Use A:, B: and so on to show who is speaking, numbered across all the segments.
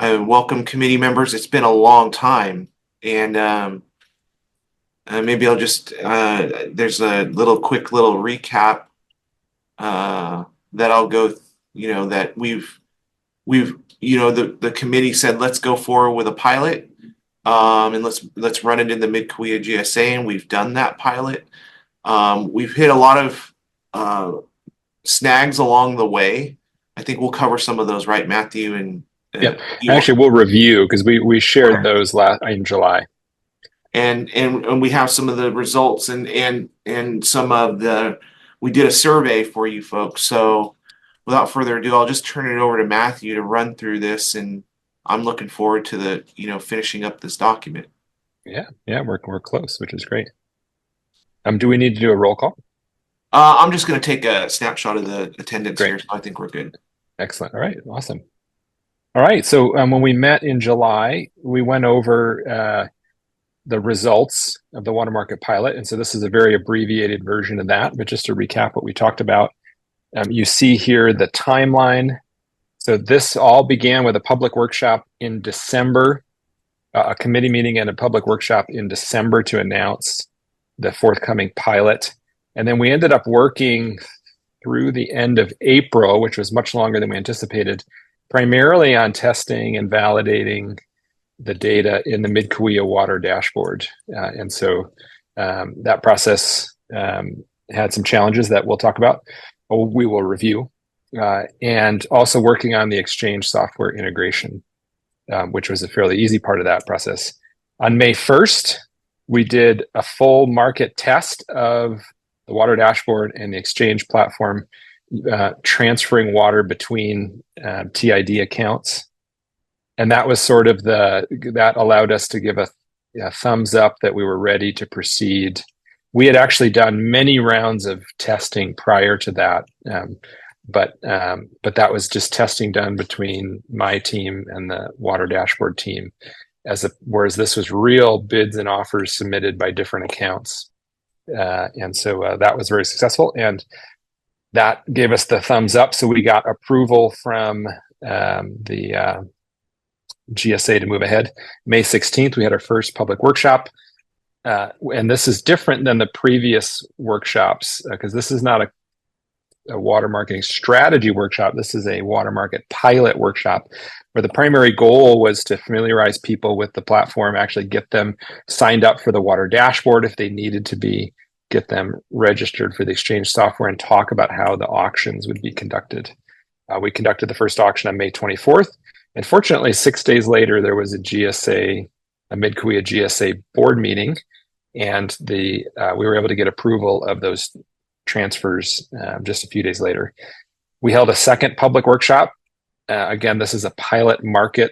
A: welcome committee members. It's been a long time, and maybe I'll just there's a quick little recap that I'll go. That we've the committee said let's go forward with a pilot, and let's run it in the Mid-kaweah GSA, and we've done that pilot. We've hit a lot of snags along the way. I think we'll cover some of those, right, Matthew? And
B: Yep. Actually, we'll review because we shared those last in July.
A: And we have some of the results and some of the we did a survey for you folks. So without further ado, I'll just turn it over to Matthew to run through this, and I'm looking forward to the finishing up this document.
B: Yeah, we're close, which is great. Do we need to do a roll call?
A: I'm just going to take a snapshot of the attendance
B: Great.
A: here, so I think we're good.
B: Excellent. All right, awesome. All right, so when we met in July, we went over the results of the water market pilot, and so this is a very abbreviated version of that. But just to recap what we talked about, you see here the timeline. So this all began with a public workshop in December, a committee meeting and a public workshop in December to announce the forthcoming pilot. And then we ended up working through the end of April, which was much longer than we anticipated, primarily on testing and validating the data in the Mid-kaweah water dashboard. And so that process had some challenges that we'll talk about, or we will review, and also working on the exchange software integration, which was a fairly easy part of that process. On May 1st, we did a full market test of the water dashboard and the exchange platform, transferring water between TID accounts. And that was sort of that allowed us to give a thumbs up that we were ready to proceed. We had actually done many rounds of testing prior to that, but that was just testing done between my team and the water dashboard team, whereas this was real bids and offers submitted by different accounts. And so that was very successful, and that gave us the thumbs up. So we got approval from the GSA to move ahead. May 16th, we had our first public workshop. And this is different than the previous workshops because this is not a water marketing strategy workshop. This is a water market pilot workshop where the primary goal was to familiarize people with the platform, actually get them signed up for the water dashboard if they needed to be, get them registered for the exchange software, and talk about how the auctions would be conducted. We conducted the first auction on May 24th. And fortunately, 6 days later, there was a Mid-kaweah GSA board meeting, and we were able to get approval of those transfers just a few days later. We held a second public workshop. Again, this is a pilot market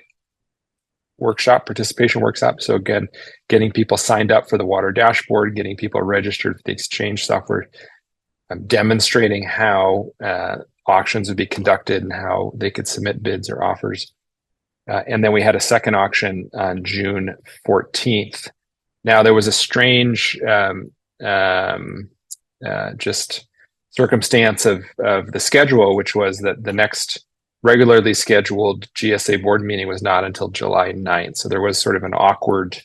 B: workshop, participation workshop. So again, getting people signed up for the water dashboard, getting people registered for the exchange software, demonstrating how auctions would be conducted and how they could submit bids or offers. And then we had a second auction on June 14th. Now there was a strange just circumstance of the schedule, which was that the next regularly scheduled GSA board meeting was not until July 9th. So there was sort of an awkward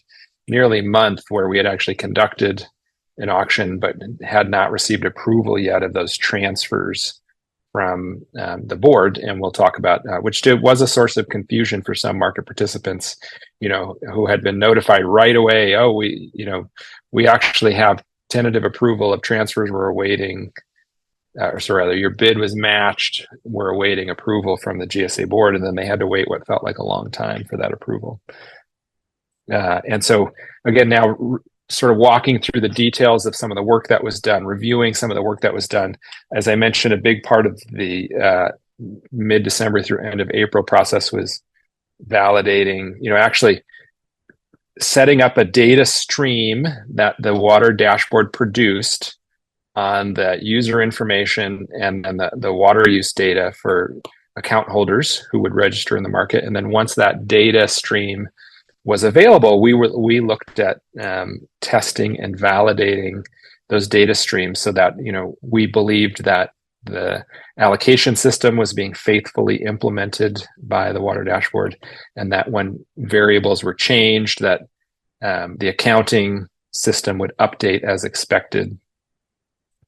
B: nearly month where we had actually conducted an auction, but had not received approval yet of those transfers from the board. And we'll talk about, which was a source of confusion for some market participants, who had been notified right away. Oh, we actually have tentative approval of transfers. We're awaiting, your bid was matched. We're awaiting approval from the GSA board. And then they had to wait what felt like a long time for that approval. And so again, now sort of walking through the details of some of the work that was done, reviewing some of the work that was done. As I mentioned, a big part of the mid-December through end of April process was validating, actually setting up a data stream that the water dashboard produced on the user information and the water use data for account holders who would register in the market. And then once that data stream was available, we looked at testing and validating those data streams so that we believed that the allocation system was being faithfully implemented by the water dashboard, and that when variables were changed, that the accounting system would update as expected.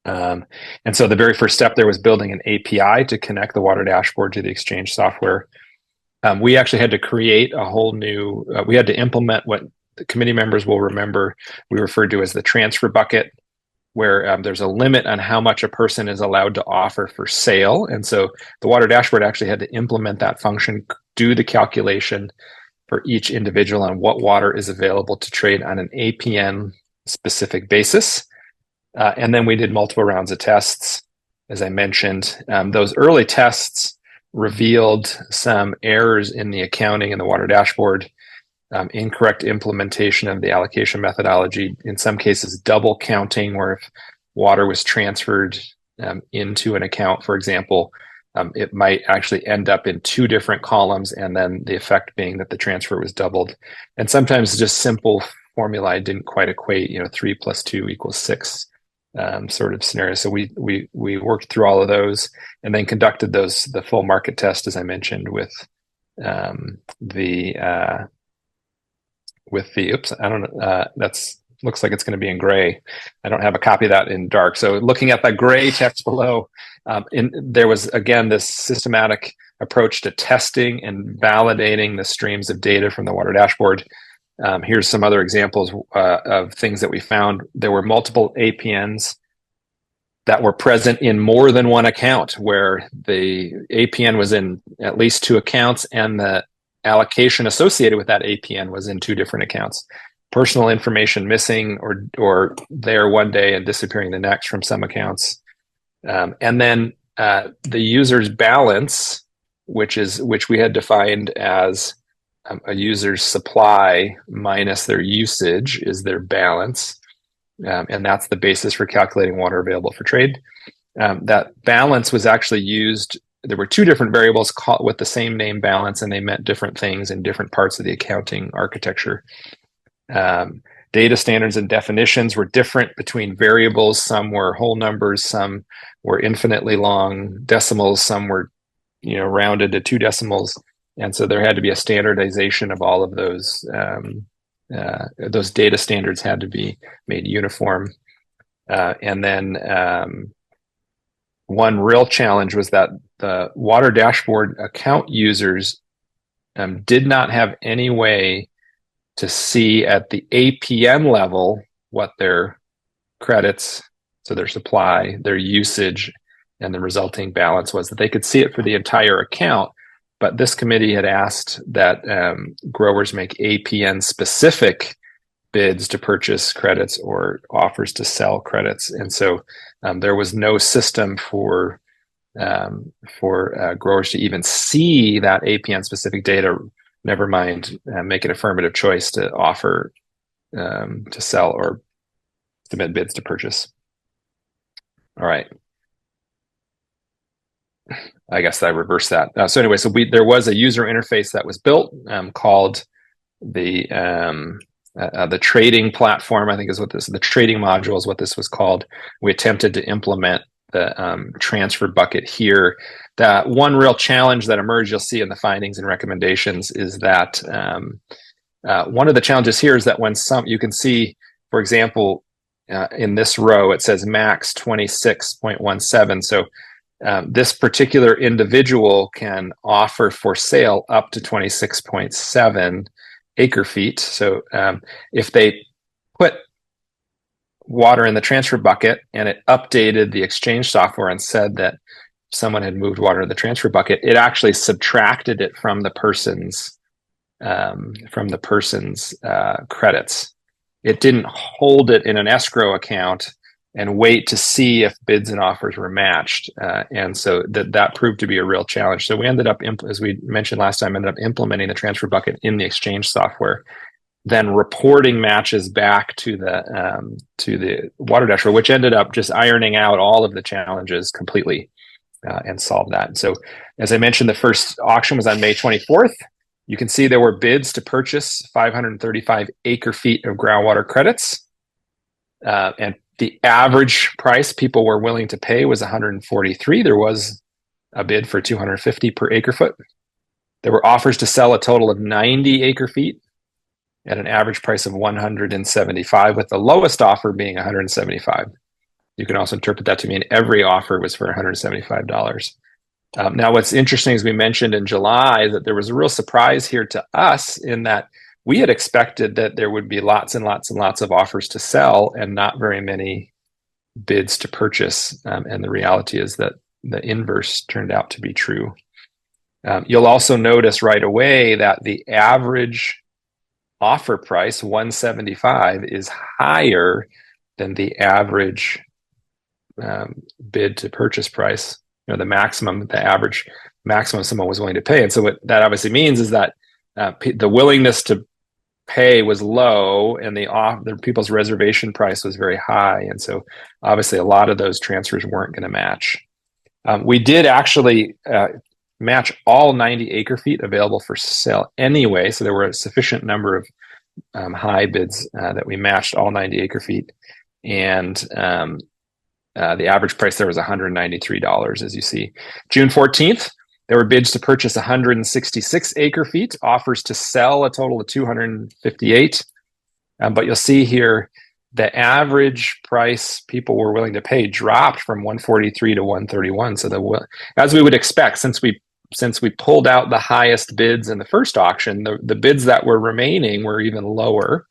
B: And so the very first step there was building an API to connect the water dashboard to the Exchange software. We actually had to create a whole new, we had to implement what the committee members will remember we referred to as the transfer bucket, where there's a limit on how much a person is allowed to offer for sale. And so the water dashboard actually had to implement that function, do the calculation for each individual on what water is available to trade on an APN specific basis. And then we did multiple rounds of tests, as I mentioned. Those early tests revealed some errors in the accounting in the water dashboard, incorrect implementation of the allocation methodology, in some cases double counting, where if water was transferred into an account, for example, it might actually end up in two different columns, and then the effect being that the transfer was doubled. And sometimes just simple formulae didn't quite equate, 3 + 2 = 6 sort of scenario. So we worked through all of those and then conducted the full market test, as I mentioned, with the oops, I don't know, that's looks like it's going to be in gray. I don't have a copy of that in dark. So looking at that gray text below, there was, again, this systematic approach to testing and validating the streams of data from the water dashboard. Here's some other examples of things that we found. There were multiple APNs that were present in more than one account, where the APN was in at least two accounts and the allocation associated with that APN was in two different accounts. Personal information missing or there one day and disappearing the next from some accounts. And then the user's balance, which we had defined as a user's supply minus their usage, is their balance. And that's the basis for calculating water available for trade. That balance was actually used. There were two different variables with the same name, balance, and they meant different things in different parts of the accounting architecture. Data standards and definitions were different between variables. Some were whole numbers, some were infinitely long decimals, some were rounded to two decimals. And so there had to be a standardization of all of those. Those data standards had to be made uniform. And then one real challenge was that the water dashboard account users did not have any way to see at the APN level what their credits, so their supply, their usage, and the resulting balance was. That they could see it for the entire account, but this committee had asked that growers make APN specific bids to purchase credits or offers to sell credits. And so there was no system for growers to even see that APN specific data, never mind make an affirmative choice to offer to sell or submit bids to purchase. All right. I guess I reversed that. So anyway, there was a user interface that was built called the trading platform, I think is what the trading module is what this was called. We attempted to implement the transfer bucket here. That one real challenge that emerged, you'll see in the findings and recommendations, is that one of the challenges here is that when you can see, for example, in this row, it says max 26.17. So this particular individual can offer for sale up to 26.7 acre feet. So if they put water in the transfer bucket and it updated the Exchange software and said that someone had moved water in the transfer bucket, it actually subtracted it from the person's credits. It didn't hold it in an escrow account and wait to see if bids and offers were matched. And so that proved to be a real challenge. So we ended up, as we mentioned last time, implementing the transfer bucket in the Exchange software, then reporting matches back to the water dashboard, which ended up just ironing out all of the challenges completely and solved that. And so, as I mentioned, the first auction was on May 24th. You can see there were bids to purchase 535 acre feet of groundwater credits. And The average price people were willing to pay was 143. There was a bid for 250 per acre foot. There were offers to sell a total of 90 acre feet at an average price of 175, with the lowest offer being 175. You can also interpret that to mean every offer was for $175. Now, what's interesting, as we mentioned in July, that there was a real surprise here to us in that we had expected that there would be lots and lots and lots of offers to sell and not very many bids to purchase. And the reality is that the inverse turned out to be true. You'll also notice right away that the average offer price, 175, is higher than the average bid to purchase price, the average maximum someone was willing to pay. And so what that obviously means is that the willingness to pay was low and the people's reservation price was very high. And so obviously a lot of those transfers weren't going to match. We did actually match all 90 acre feet available for sale anyway. So there were a sufficient number of high bids that we matched all 90 acre feet. And the average price there was $193, as you see. June 14th, there were bids to purchase 166 acre feet, offers to sell a total of 258. But you'll see here the average price people were willing to pay dropped from 143 to 131. So as we would expect, since we pulled out the highest bids in the first auction, the bids that were remaining were even lower.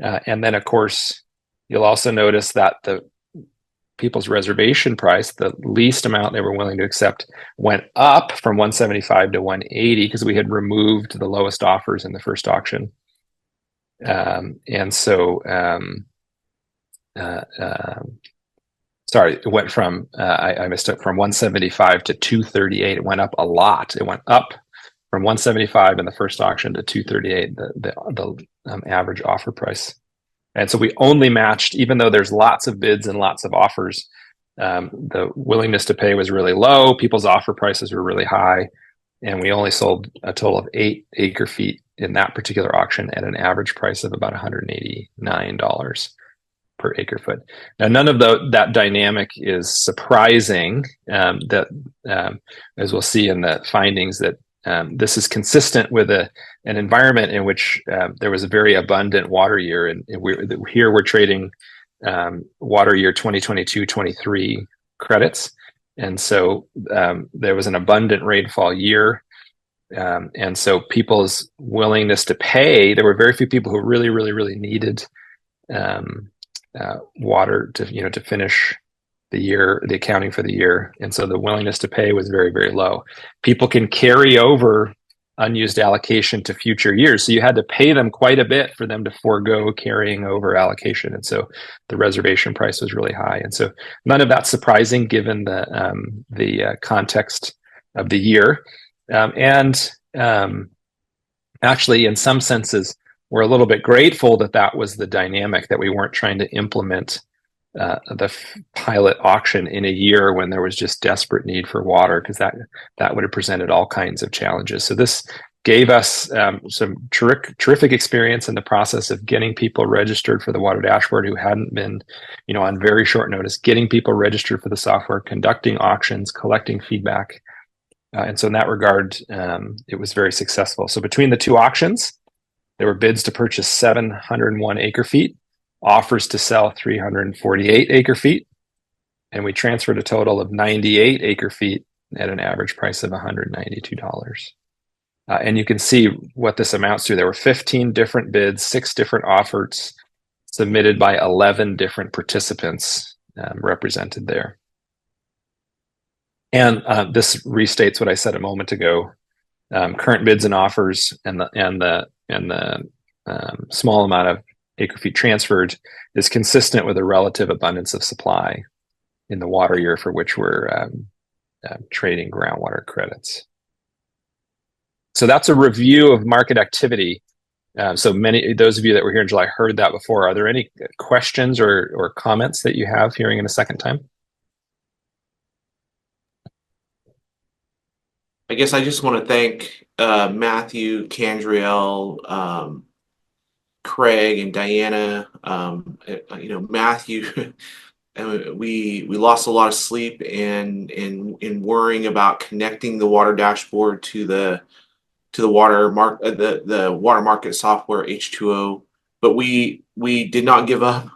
B: And then, of course, you'll also notice that the people's reservation price, the least amount they were willing to accept, went up from 175 to 180 because we had removed the lowest offers in the first auction. And so, sorry, it went from, I missed it, from 175 to 238. It went up a lot. It went up from 175 in the first auction to 238, the average offer price. And so we only matched, even though there's lots of bids and lots of offers, the willingness to pay was really low. People's offer prices were really high. And we only sold a total of 8 acre feet in that particular auction at an average price of about $189 per acre foot. Now, none of that dynamic is surprising. As we'll see in the findings, that this is consistent with an environment in which there was a very abundant water year, and here we're trading water year 2022-23 credits, and so there was an abundant rainfall year, and so people's willingness to pay. There were very few people who really, really, really needed water to finish the year, the accounting for the year. And so the willingness to pay was very, very low. People can carry over unused allocation to future years. So you had to pay them quite a bit for them to forego carrying over allocation. And so the reservation price was really high. And so none of that's surprising given the context of the year. Actually, in some senses, we're a little bit grateful that was the dynamic, that we weren't trying to implement the pilot auction in a year when there was just desperate need for water, because that would have presented all kinds of challenges. So this gave us some terrific experience in the process of getting people registered for the water dashboard who hadn't been, on very short notice, getting people registered for the software, conducting auctions, collecting feedback. And so in that regard, it was very successful. So between the two auctions, there were bids to purchase 701 acre feet, offers to sell 348 acre feet, and we transferred a total of 98 acre feet at an average price of $192. And you can see what this amounts to. There were 15 different bids, 6 different offers submitted by 11 different participants represented there. And this restates what I said a moment ago. Current bids and offers and the small amount of acre feet transferred is consistent with a relative abundance of supply in the water year for which we're trading groundwater credits. So that's a review of market activity. So those of you that were here in July heard that before. Are there any questions or comments that you have hearing in a second time?
A: I guess I just want to thank Matthew, Candriel, Craig and Diana, Matthew. And we lost a lot of sleep in worrying about connecting the water dashboard to the the water market software H2O. But we did not give up,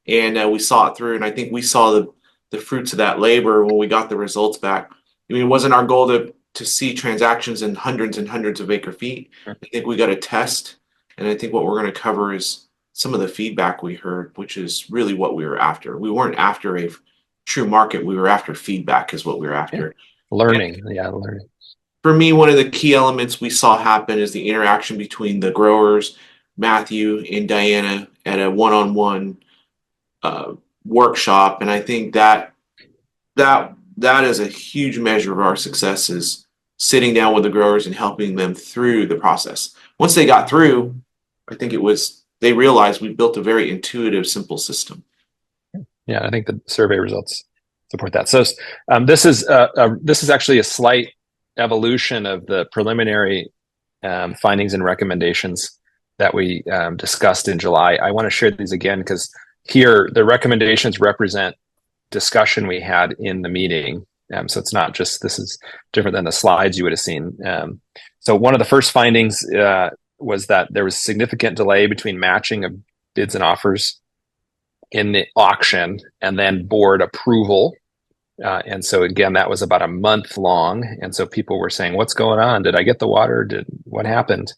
A: and we saw it through. And I think we saw the fruits of that labor when we got the results back. I mean, it wasn't our goal to see transactions in hundreds and hundreds of acre feet. I think we got a test, and I think what we're going to cover is some of the feedback we heard, which is really what we were after. We weren't after a true market. We were after feedback is what we were after.
B: Learning. Yeah, learning.
A: For me, one of the key elements we saw happen is the interaction between the growers, Matthew and Diana, at a one-on-one workshop. And I think that is a huge measure of our success, is sitting down with the growers and helping them through the process. Once they got through, I think they realized we built a very intuitive, simple system.
B: Yeah, I think the survey results support that. So this is actually a slight evolution of the preliminary findings and recommendations that we discussed in July. I want to share these again because here the recommendations represent discussion we had in the meeting. So it's not just, this is different than the slides you would have seen. So one of the first findings was that there was significant delay between matching of bids and offers in the auction and then board approval. And so again, that was about a month long. And so people were saying, what's going on? Did I get the water? What happened?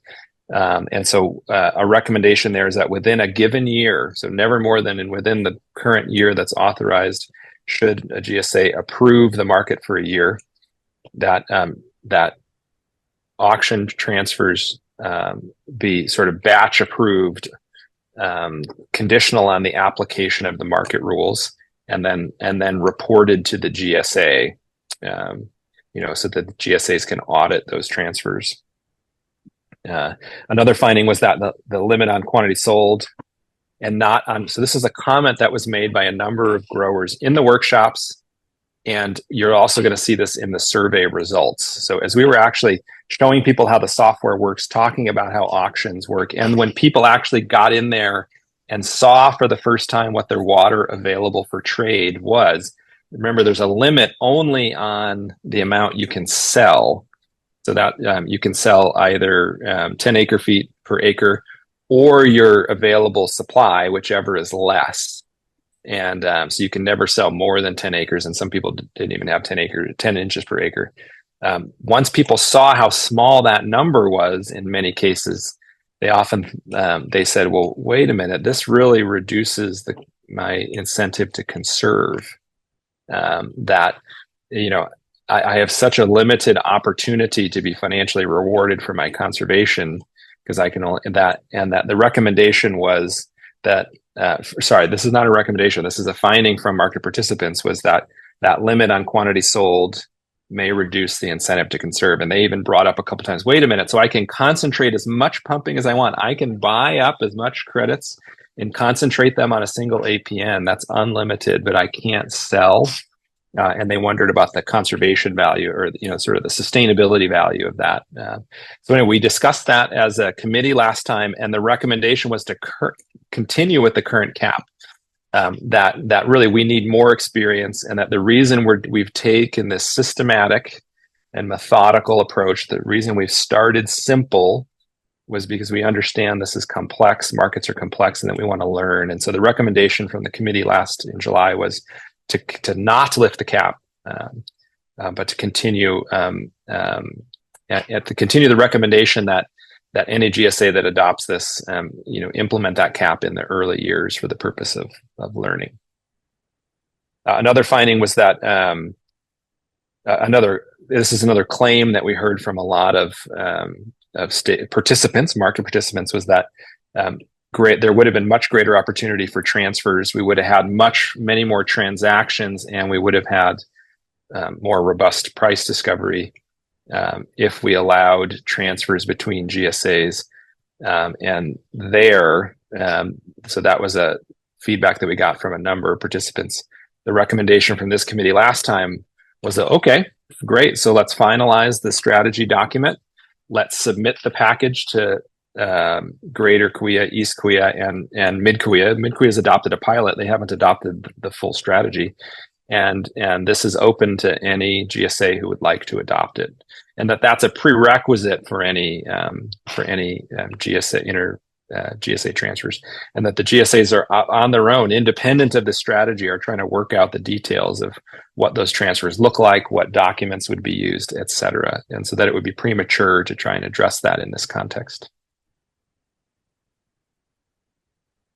B: And so a recommendation there is that within a given year, so never more than within the current year that's authorized, should a GSA approve the market for a year, that that auction transfers be sort of batch approved, conditional on the application of the market rules, and then reported to the GSA, so that the GSAs can audit those transfers. Another finding was that the limit on quantity sold and not on, so this is a comment that was made by a number of growers in the workshops, and you're also going to see this in the survey results. So as we were actually showing people how the software works, talking about how auctions work, and when people actually got in there and saw for the first time what their water available for trade was, remember there's a limit only on the amount you can sell. So that you can sell either 10 acre feet per acre or your available supply, whichever is less. And so you can never sell more than 10 acres. And some people didn't even have 10 inches per acre. Once people saw how small that number was, in many cases, they said, well, wait a minute, this really reduces my incentive to conserve. I have such a limited opportunity to be financially rewarded for my conservation because I can only that the recommendation was that this is not a recommendation. This is a finding from market participants, was that limit on quantity sold may reduce the incentive to conserve. And they even brought up a couple times, wait a minute, so I can concentrate as much pumping as I want. I can buy up as much credits and concentrate them on a single APN. That's unlimited, but I can't sell. And they wondered about the conservation value, or sort of the sustainability value of that. So anyway, we discussed that as a committee last time, and the recommendation was to continue with the current cap. That really we need more experience, and that the reason we've taken this systematic and methodical approach, the reason we've started simple, was because we understand this is complex, markets are complex, and that we want to learn. And so the recommendation from the committee in July was to not lift the cap, but to continue the recommendation that any GSA that adopts this, implement that cap in the early years for the purpose of learning. Another finding was that this is another claim that we heard from a lot of market participants, was that there would have been much greater opportunity for transfers. We would have had many more transactions, and we would have had more robust price discovery if we allowed transfers between GSAs. So that was a feedback that we got from a number of participants. The recommendation from this committee last time was that, okay, great, so let's finalize the strategy document. Let's submit the package to Greater Kaweah, East Kaweah, and Mid-kaweah. Mid-kaweah has adopted a pilot. They haven't adopted the full strategy, and this is open to any GSA who would like to adopt it, and that's a prerequisite for any GSA transfers, and that the GSAs are on their own, independent of the strategy, are trying to work out the details of what those transfers look like, what documents would be used, et cetera, and so that it would be premature to try and address that in this context.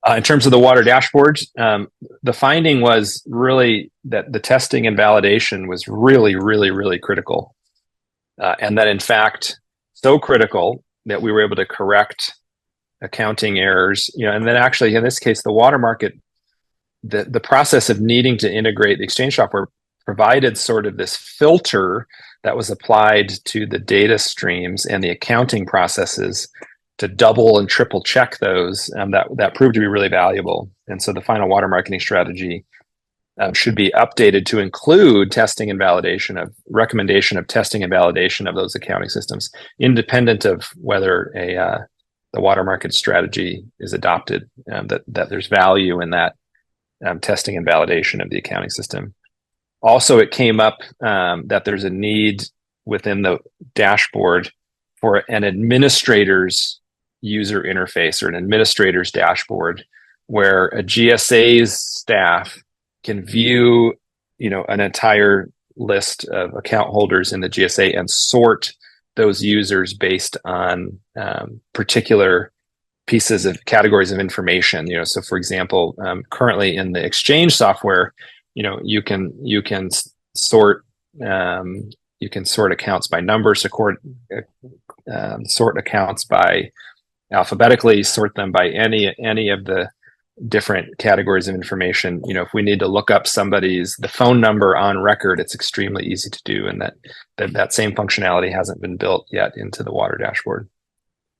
B: In terms of the water dashboards, the finding was really that the testing and validation was really, really, really critical. And that in fact, so critical that we were able to correct accounting errors, and then actually in this case, the water market, the process of needing to integrate the exchange software provided sort of this filter that was applied to the data streams and the accounting processes to double and triple check those, that proved to be really valuable. And so the final water marketing strategy should be updated to include testing and validation of recommendation of testing and validation of those accounting systems, independent of whether the water market strategy is adopted. That there's value in that testing and validation of the accounting system. Also, it came up that there's a need within the dashboard for an administrator's user interface or an administrator's dashboard where a GSA's staff can view, an entire list of account holders in the GSA and sort those users based on particular pieces of categories of information. So for example, currently in the exchange software, you can sort accounts by number, sort accounts by alphabetically, sort them by any of the different categories of information. If we need to look up the phone number on record, it's extremely easy to do, and that same functionality hasn't been built yet into the water dashboard.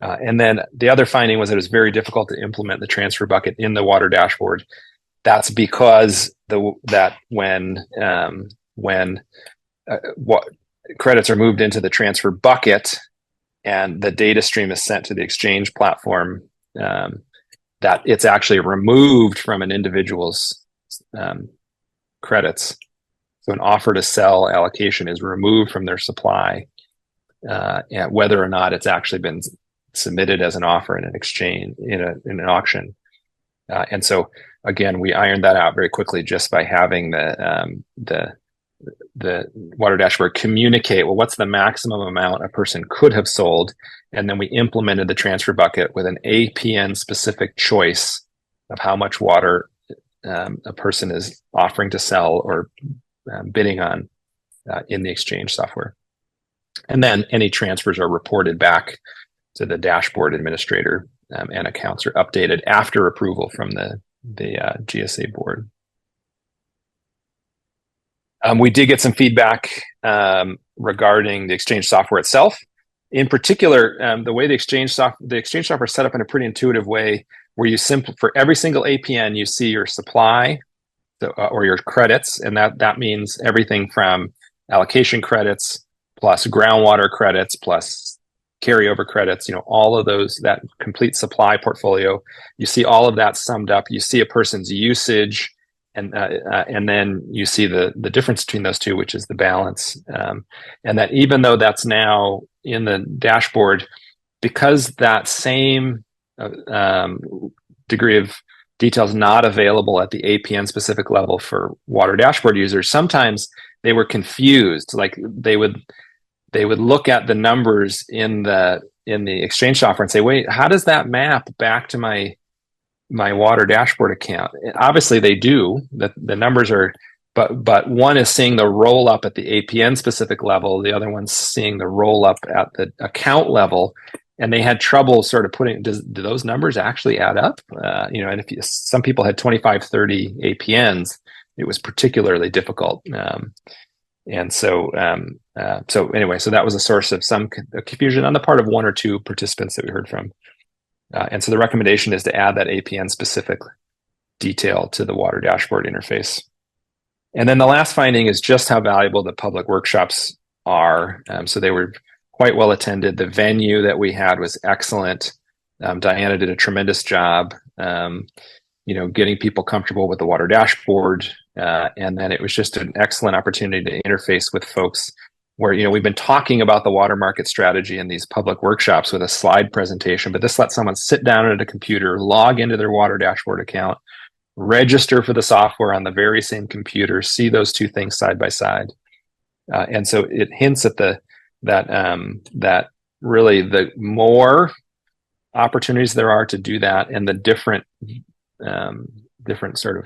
B: And then the other finding was that it was very difficult to implement the transfer bucket in the water dashboard. That's because when what credits are moved into the transfer bucket and the data stream is sent to the exchange platform, that it's actually removed from an individual's credits. So an offer to sell allocation is removed from their supply, and whether or not it's actually been submitted as an offer in an exchange in an auction. And so again, we ironed that out very quickly just by having the water dashboard communicate, well, what's the maximum amount a person could have sold? And then we implemented the transfer bucket with an APN specific choice of how much water a person is offering to sell or bidding on in the exchange software. And then any transfers are reported back to the dashboard administrator, and accounts are updated after approval from the GSA board. We did get some feedback regarding the exchange software itself. In particular, the way the exchange software is set up in a pretty intuitive way, where you for every single APN, you see your supply or your credits, and that means everything from allocation credits plus groundwater credits plus carryover credits. All of those, that complete supply portfolio. You see all of that summed up. You see a person's usage. And then you see the difference between those two, which is the balance. And that even though that's now in the dashboard, because that same degree of detail is not available at the APN specific level for water dashboard users, sometimes they were confused. Like they would look at the numbers in the exchange software and say, wait, how does that map back to my water dashboard account? And obviously they do. The numbers are, but one is seeing the roll up at the APN specific level, the other one's seeing the roll up at the account level, and they had trouble sort of do those numbers actually add up? And some people had 25, 30 APNs, it was particularly difficult. And so anyway, so that was a source of some confusion on the part of one or two participants that we heard from. And so the recommendation is to add that APN specific detail to the water dashboard interface. And then the last finding is just how valuable the public workshops are. So they were quite well attended. The venue that we had was excellent. Diana did a tremendous job, getting people comfortable with the water dashboard. And then it was just an excellent opportunity to interface with folks where, we've been talking about the water market strategy in these public workshops with a slide presentation, but this lets someone sit down at a computer, log into their water dashboard account, register for the software on the very same computer, see those two things side by side. And so it hints at that really the more opportunities there are to do that, and the different sort of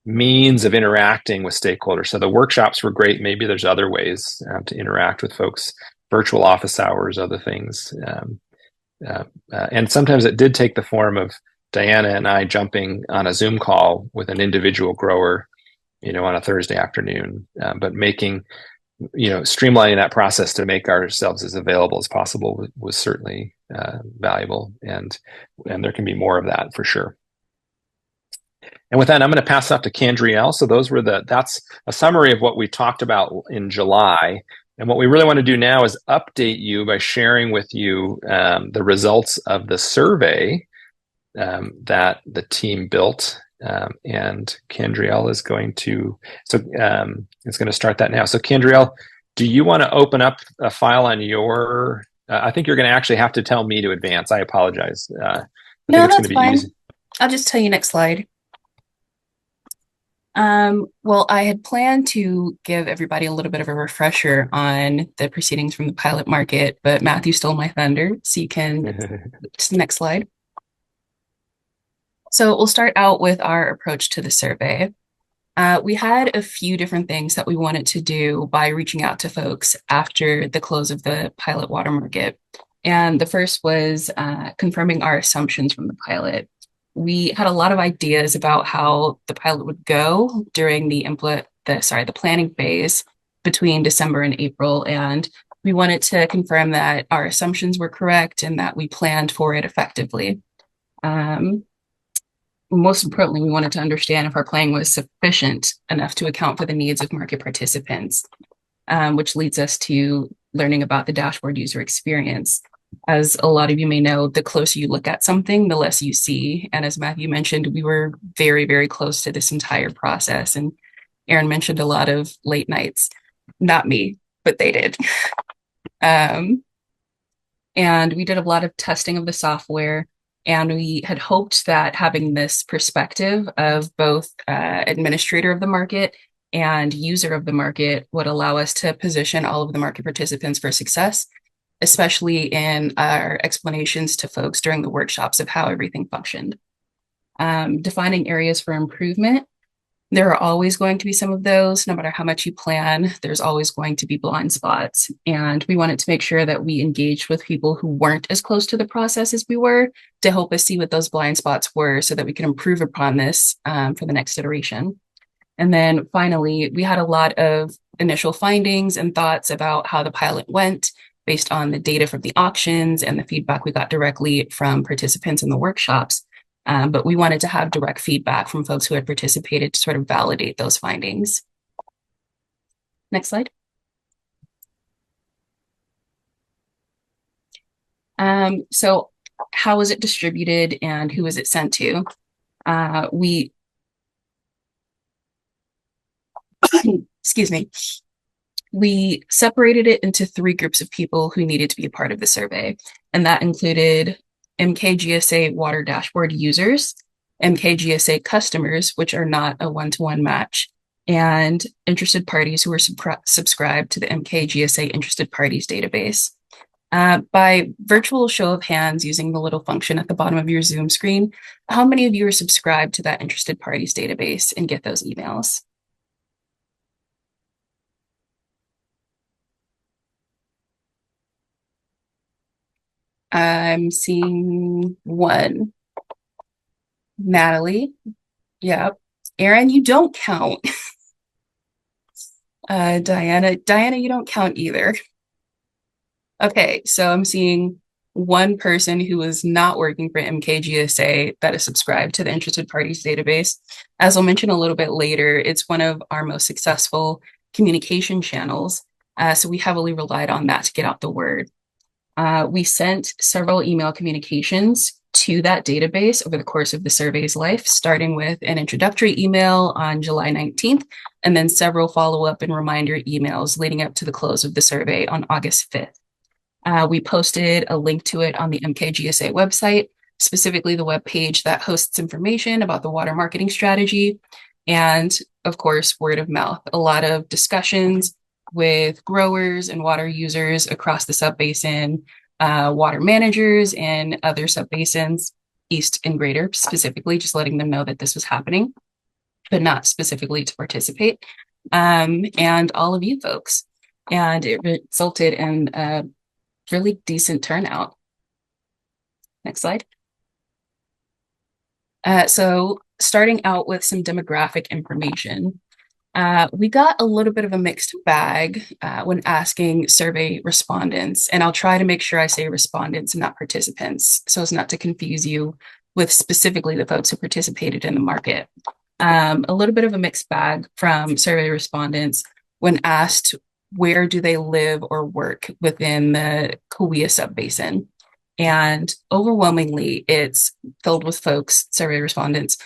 B: means of interacting with stakeholders. So the workshops were great. Maybe there's other ways to interact with folks, virtual office hours, other things. And sometimes it did take the form of Diana and I jumping on a Zoom call with an individual grower, on a Thursday afternoon, but streamlining that process to make ourselves as available as possible was certainly valuable. And there can be more of that for sure. And with that, I'm going to pass off to Candriel. So that's a summary of what we talked about in July. And what we really want to do now is update you by sharing with you the results of the survey that the team built. And Candriel is going to start that now. So Candriel, do you want to open up a file on your? I think you're going to actually have to tell me to advance. I apologize. I
C: No,
B: think it's
C: that's
B: going to be
C: fine.
B: easy.
C: I'll just tell you next slide. Well, I had planned to give everybody a little bit of a refresher on the proceedings from the pilot market, but Matthew stole my thunder, so you can just next slide. So we'll start out with our approach to the survey. We had a few different things that we wanted to do by reaching out to folks after the close of the pilot water market. And the first was confirming our assumptions from the pilot. We had a lot of ideas about how the pilot would go during the planning phase between December and April. And we wanted to confirm that our assumptions were correct and that we planned for it effectively. Most importantly, we wanted to understand if our planning was sufficient enough to account for the needs of market participants, which leads us to learning about the dashboard user experience. As a lot of you may know, the closer you look at something, the less you see. And as Matthew mentioned, we were very, very close to this entire process. And Aaron mentioned a lot of late nights. Not me, but they did. And we did a lot of testing of the software. And we had hoped that having this perspective of both administrator of the market and user of the market would allow us to position all of the market participants for success, especially in our explanations to folks during the workshops of how everything functioned. Defining areas for improvement. There are always going to be some of those, no matter how much you plan, there's always going to be blind spots. And we wanted to make sure that we engaged with people who weren't as close to the process as we were to help us see what those blind spots were so that we can improve upon this for the next iteration. And then finally, we had a lot of initial findings and thoughts about how the pilot went based on the data from the auctions and the feedback we got directly from participants in the workshops. But we wanted to have direct feedback from folks who had participated to sort of validate those findings. Next slide. So how was it distributed and who was it sent to? Excuse me. We separated it into 3 groups of people who needed to be a part of the survey, and that included MKGSA water dashboard users, MKGSA customers, which are not a one-to-one match, and interested parties who were subscribed to the MKGSA interested parties database. By virtual show of hands using the little function at the bottom of your Zoom screen, how many of you are subscribed to that interested parties database and get those emails? I'm seeing 1. Natalie. Yep. Aaron, you don't count. Diana, you don't count either. Okay, so I'm seeing 1 person who is not working for MKGSA that is subscribed to the interested parties database. As I'll mention a little bit later, it's one of our most successful communication channels. So we heavily relied on that to get out the word. We sent several email communications to that database over the course of the survey's life, starting with an introductory email on July 19th, and then several follow-up and reminder emails leading up to the close of the survey on August 5th. We posted a link to it on the MKGSA website, specifically the webpage that hosts information about the water marketing strategy, and of course, word of mouth. A lot of discussions with growers and water users across the Subbasin, water managers and other subbasins, East and Greater specifically, just letting them know that this was happening, but not specifically to participate, and all of you folks. And it resulted in a really decent turnout. Next slide. So starting out with some demographic information, we got a little bit of a mixed bag when asking survey respondents, and I'll try to make sure I say respondents and not participants, so as not to confuse you with specifically the folks who participated in the market. A little bit of a mixed bag from survey respondents when asked where do they live or work within the Kaweah Subbasin. And overwhelmingly, it's filled with folks, survey respondents,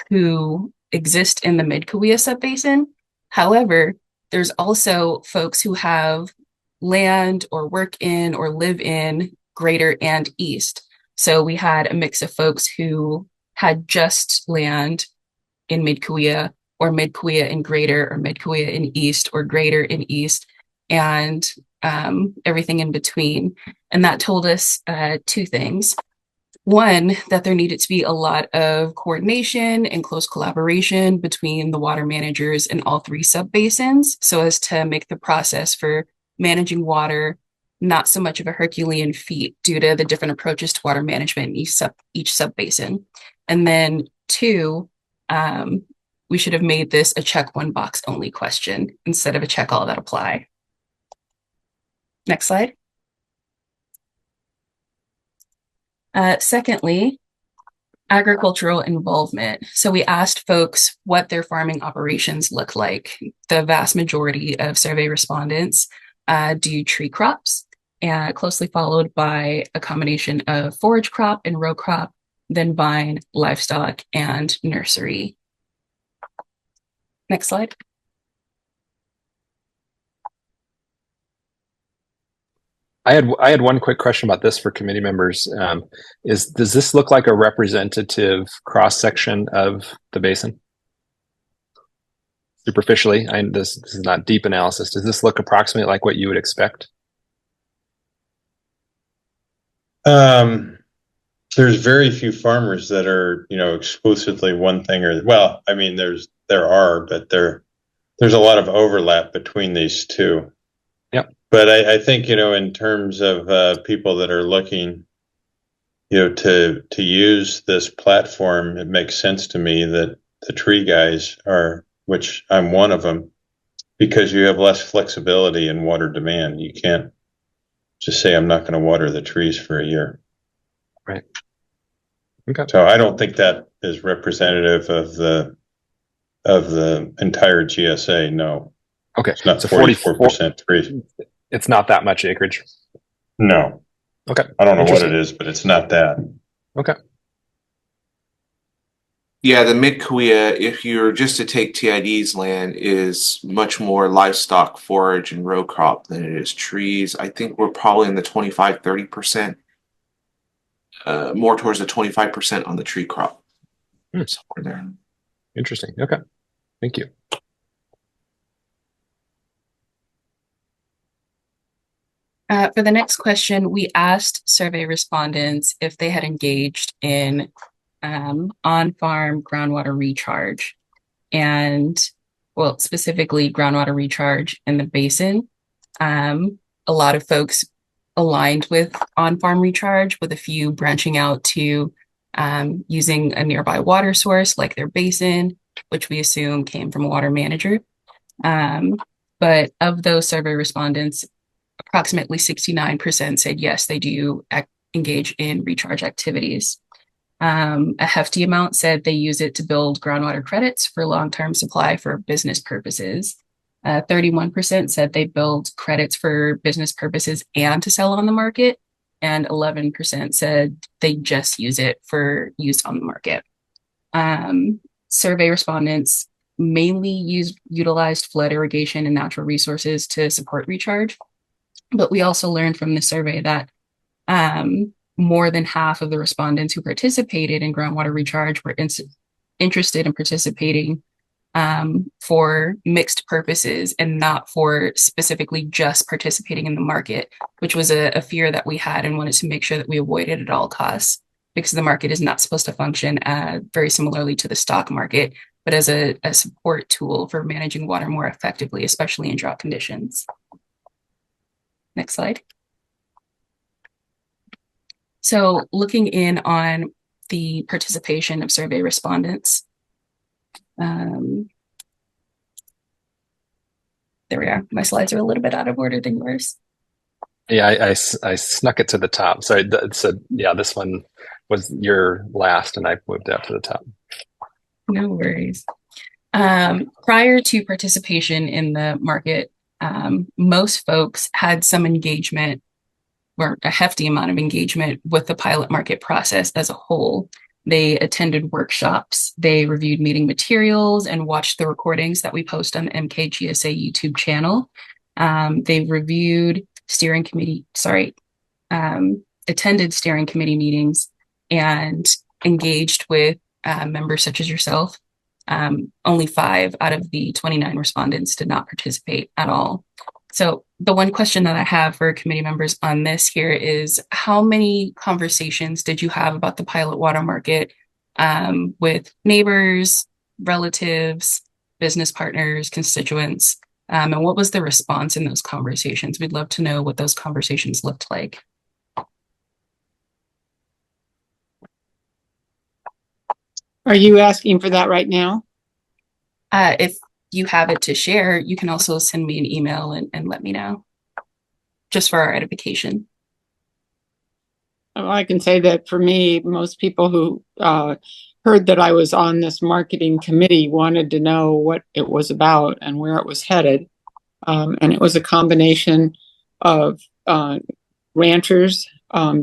C: who exist in the Mid-kaweah Subbasin. However, there's also folks who have land or work in or live in Greater and East. So we had a mix of folks who had just land in Mid-kaweah, or Mid-kaweah in Greater, or Mid-kaweah in East, or Greater in East, and everything in between. And that told us two things. One, that there needed to be a lot of coordination and close collaboration between the water managers in all three subbasins, so as to make the process for managing water not so much of a Herculean feat due to the different approaches to water management in each subbasin. And then two, we should have made this a check one box only question instead of a check all that apply. Next slide. Secondly, agricultural involvement. So we asked folks what their farming operations look like. The vast majority of survey respondents do tree crops, and closely followed by a combination of forage crop and row crop, then vine, livestock, and nursery. Next slide.
B: I had one quick question about this for committee members. Does this look like a representative cross section of the basin? Superficially, this is not deep analysis. Does this look approximately like what you would expect?
D: There's very few farmers that are, exclusively one thing or, well, I mean, there are, but there's a lot of overlap between these two.
B: Yep.
D: But I think, in terms of people that are looking, to use this platform, it makes sense to me that the tree guys are, which I'm one of them, because you have less flexibility in water demand. You can't just say, I'm not going to water the trees for a year.
B: Right. Okay.
D: So I don't think that is representative of the entire GSA. No.
B: Okay.
D: It's not
B: so
D: 44% trees.
B: It's not that much acreage.
D: No.
B: Okay.
D: I don't know what it is, but it's not that.
B: Okay.
A: Yeah, the Mid-kaweah, if you're just to take TID's land, is much more livestock, forage, and row crop than it is trees. I think we're probably in the 25-30%, more towards the 25% on the tree crop. Somewhere there.
B: Interesting. Okay. Thank you.
C: For the next question, we asked survey respondents if they had engaged in on-farm groundwater recharge, and, well, specifically groundwater recharge in the basin. A lot of folks aligned with on-farm recharge, with a few branching out to using a nearby water source like their basin, which we assume came from a water manager. But of those survey respondents, approximately 69% said yes, they do engage in recharge activities. A hefty amount said they use it to build groundwater credits for long-term supply for business purposes. 31% said they build credits for business purposes and to sell on the market. and 11% said they just use it for use on the market. Survey respondents mainly utilized flood irrigation and natural resources to support recharge. But we also learned from the survey that more than half of the respondents who participated in groundwater recharge were interested in participating for mixed purposes and not for specifically just participating in the market, which was a fear that we had and wanted to make sure that we avoided at all costs, because the market is not supposed to function very similarly to the stock market, but as a support tool for managing water more effectively, especially in drought conditions. Next slide. So looking in on the participation of survey respondents, there we are. My slides are a little bit out of order than yours.
B: Yeah, I snuck it to the top. So yeah, this one was your last and I moved that to the top.
C: No worries. Prior to participation in the market, most folks had some engagement or a hefty amount of engagement with the pilot market process as a whole. They attended workshops, they reviewed meeting materials and watched the recordings that we post on the MKGSA YouTube channel. They reviewed attended steering committee meetings and engaged with members such as yourself. Only 5 out of the 29 respondents did not participate at all. So the one question that I have for committee members on this here is, how many conversations did you have about the pilot water market with neighbors, relatives, business partners, constituents? And what was the response in those conversations? We'd love to know what those conversations looked like.
E: Are you asking for that right now?
C: If you have it to share, you can also send me an email and let me know, just for our edification.
E: Well, I can say that for me, most people who heard that I was on this marketing committee wanted to know what it was about and where it was headed. And it was a combination of ranchers,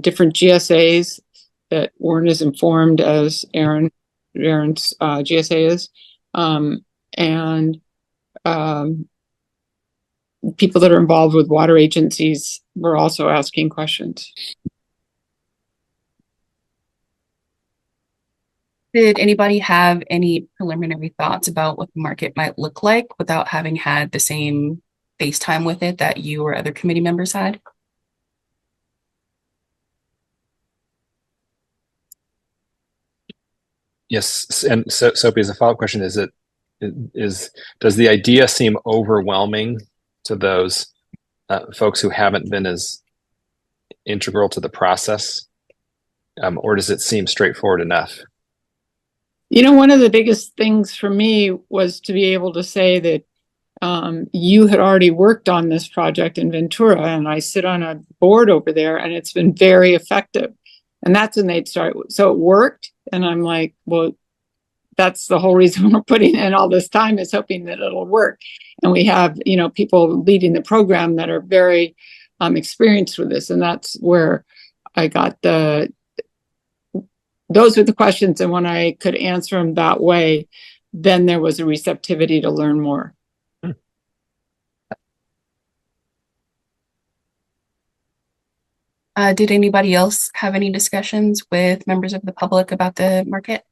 E: different GSAs that weren't as informed as Aaron's GSA is, and people that are involved with water agencies were also asking questions.
C: Did anybody have any preliminary thoughts about what the market might look like without having had the same face time with it that you or other committee members had?
B: Yes, and so Sophie, as a follow-up question, does the idea seem overwhelming to those folks who haven't been as integral to the process, or does it seem straightforward enough?
E: You know, one of the biggest things for me was to be able to say that you had already worked on this project in Ventura, and I sit on a board over there, and it's been very effective. And that's when they'd start. So it worked. And I'm like, well, that's the whole reason we're putting in all this time, is hoping that it'll work. And we have, you know, people leading the program that are very experienced with this. And that's where I got those were the questions. And when I could answer them that way, then there was a receptivity to learn more.
C: Did anybody else have any discussions with members of the public about the market?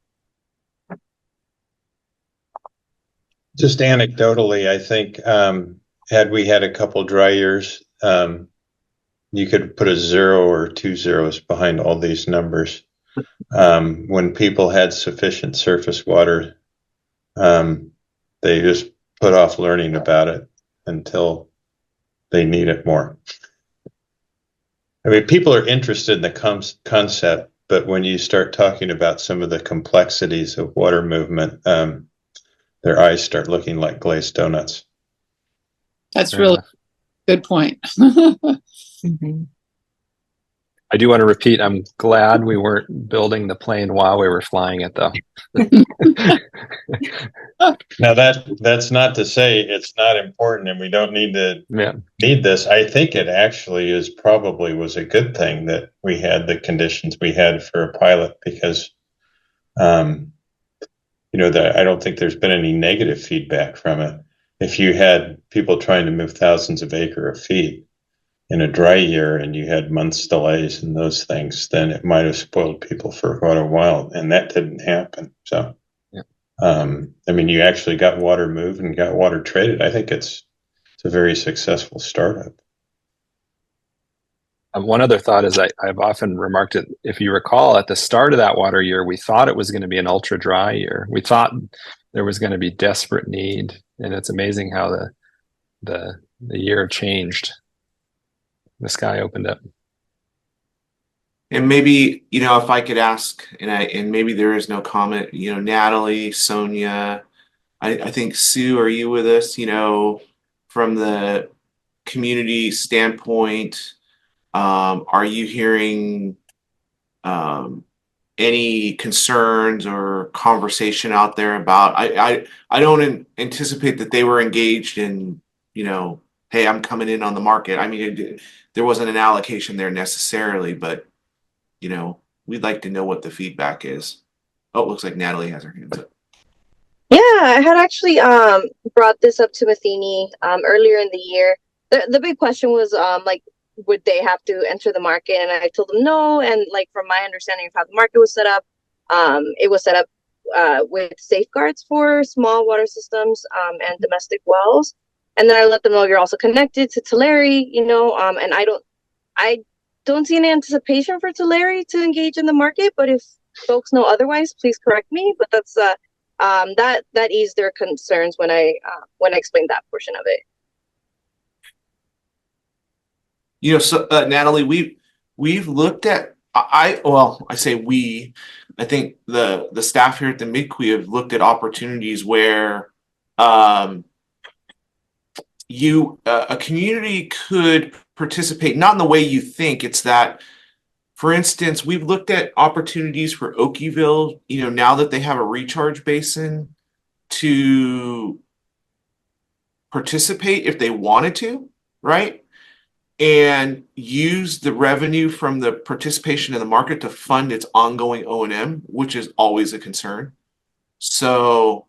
D: Just anecdotally, I think had we had a couple dry years, you could put a 0 or 2 zeros behind all these numbers. When people had sufficient surface water, they just put off learning about it until they need it more. I mean, people are interested in the concept, but when you start talking about some of the complexities of water movement, their eyes start looking like glazed donuts.
E: That's really a good point.
C: Mm-hmm.
B: I do want to repeat, I'm glad we weren't building the plane while we were flying it, though.
D: Now that's not to say it's not important and we don't need to
B: Yeah.
D: need this. I think it actually is probably was a good thing that we had the conditions we had for a pilot because um, that I don't think there's been any negative feedback from it. If you had people trying to move thousands of acre of feet in a dry year and you had months delays and those things, then it might have spoiled people for quite a while, and that didn't happen. So,
B: Yeah.
D: I mean, you actually got water moved and got water traded. I think it's a very successful startup.
B: One other thought is I've often remarked it. If you recall, at the start of that water year, we thought it was going to be an ultra dry year. We thought there was going to be desperate need, and it's amazing how the year changed. The sky opened up.
A: And maybe, if I could ask, and maybe there is no comment, Natalie, Sonia, I think Sue, are you with us? From the community standpoint, are you hearing any concerns or conversation out there about? I don't anticipate that they were engaged in, hey, I'm coming in on the market. I mean, there wasn't an allocation there necessarily, but we'd like to know what the feedback is. Oh, it looks like Natalie has her hands up.
F: Yeah, I had actually brought this up to Matheny earlier in the year. The big question was like, would they have to enter the market? And I told them no. And like from my understanding of how the market was set up, it was set up with safeguards for small water systems and domestic wells. And then I let them know you're also connected to Tulare, and I don't see any anticipation for Tulare to engage in the market. But if folks know otherwise, please correct me. But that's that eased their concerns when I explained that portion of it.
A: So Natalie, we've looked at I say we. I think the staff here at the Mid-kaweah have looked at opportunities where a community could participate, not in the way you think. It's that, for instance, we've looked at opportunities for Okieville, now that they have a recharge basin, to participate if they wanted to, right? And use the revenue from the participation in the market to fund its ongoing O&M, which is always a concern. So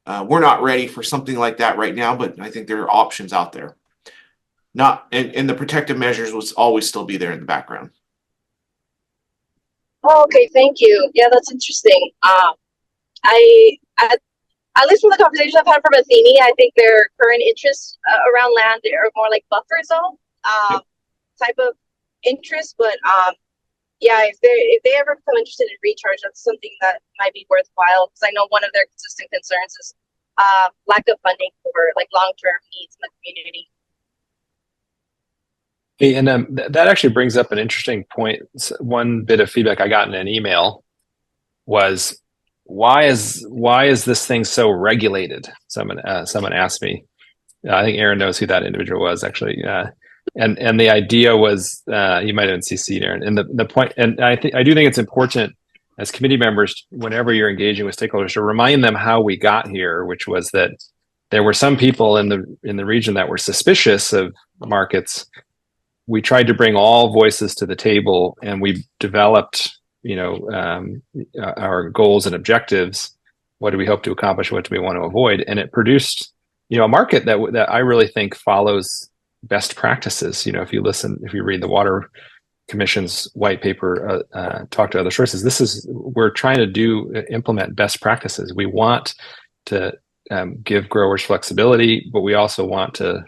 A: we're not ready for something like that right now, but I think there are options out there. And the protective measures will always still be there in the background.
F: Oh, okay, thank you. Yeah, that's interesting. At least from the conversation I've had from Matheny, I think their current interests around land are more like buffer zone type of interest. But yeah, if they ever become interested in recharge, that's something that might be worthwhile, because I know one of their consistent concerns is lack of funding for like long-term needs in the community.
B: Hey, and that actually brings up an interesting point. One bit of feedback I got in an email was, why is this thing so regulated? Someone asked me. I think Aaron knows who that individual was, actually. And the idea was, you might have CC'd Aaron. And the point, and I do think it's important as committee members, whenever you're engaging with stakeholders, to remind them how we got here, which was that there were some people in the region that were suspicious of markets. We tried to bring all voices to the table, and we developed, our goals and objectives. What do we hope to accomplish? What do we want to avoid? And it produced, a market that I really think follows best practices. If you read the Water Commission's white paper, talk to other sources. We're trying to implement best practices. We want to give growers flexibility, but we also want to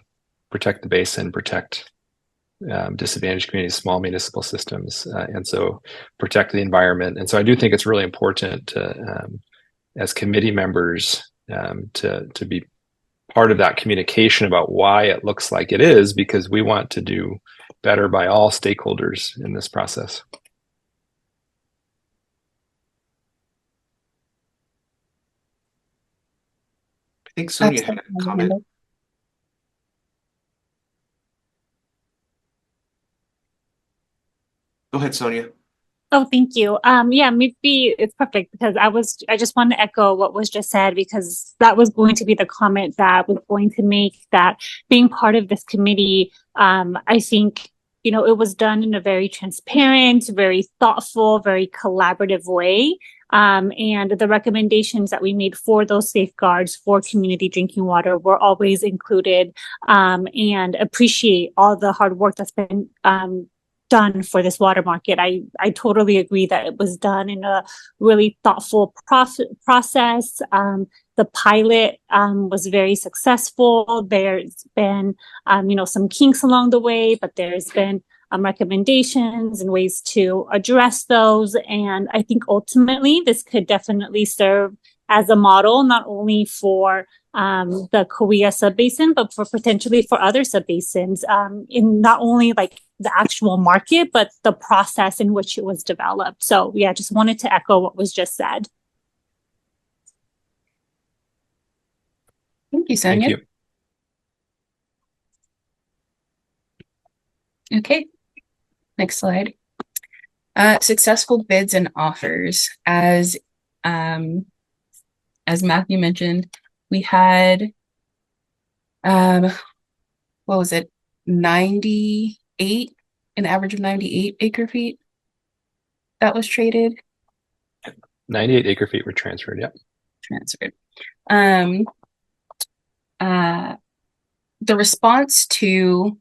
B: protect the basin, protect disadvantaged communities, small municipal systems, and so protect the environment. And so I do think it's really important to, as committee members, to be part of that communication about why it looks like it is, because we want to do better by all stakeholders in this process.
A: I think Sonia had a comment. Go ahead, Sonia.
G: Oh, thank you. Yeah, maybe it's perfect because I just want to echo what was just said because that was going to be the comment that I was going to make, that being part of this committee, I think, it was done in a very transparent, very thoughtful, very collaborative way. And the recommendations that we made for those safeguards for community drinking water were always included, and appreciate all the hard work that's been done for this water market. I totally agree that it was done in a really thoughtful process. The pilot was very successful. There's been, some kinks along the way, but there's been recommendations and ways to address those. And I think ultimately this could definitely serve as a model, not only for the Kaweah subbasin, but for potentially for other subbasins, in not only like the actual market, but the process in which it was developed. So yeah, just wanted to echo what was just said.
C: Thank you, Sonia.
B: Thank you.
C: Okay, next slide. Successful bids and offers. As Matthew mentioned, we had, what was it, 98, an average of 98 acre feet that was traded.
B: 98 acre feet were transferred, yep.
C: Transferred. The response to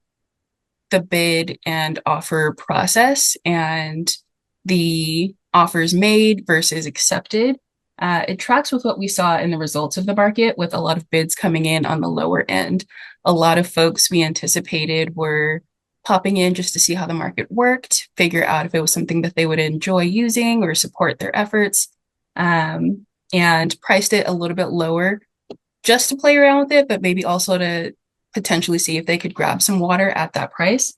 C: the bid and offer process and the offers made versus accepted, it tracks with what we saw in the results of the market, with a lot of bids coming in on the lower end. A lot of folks we anticipated were popping in just to see how the market worked, figure out if it was something that they would enjoy using or support their efforts, and priced it a little bit lower just to play around with it, but maybe also to potentially see if they could grab some water at that price.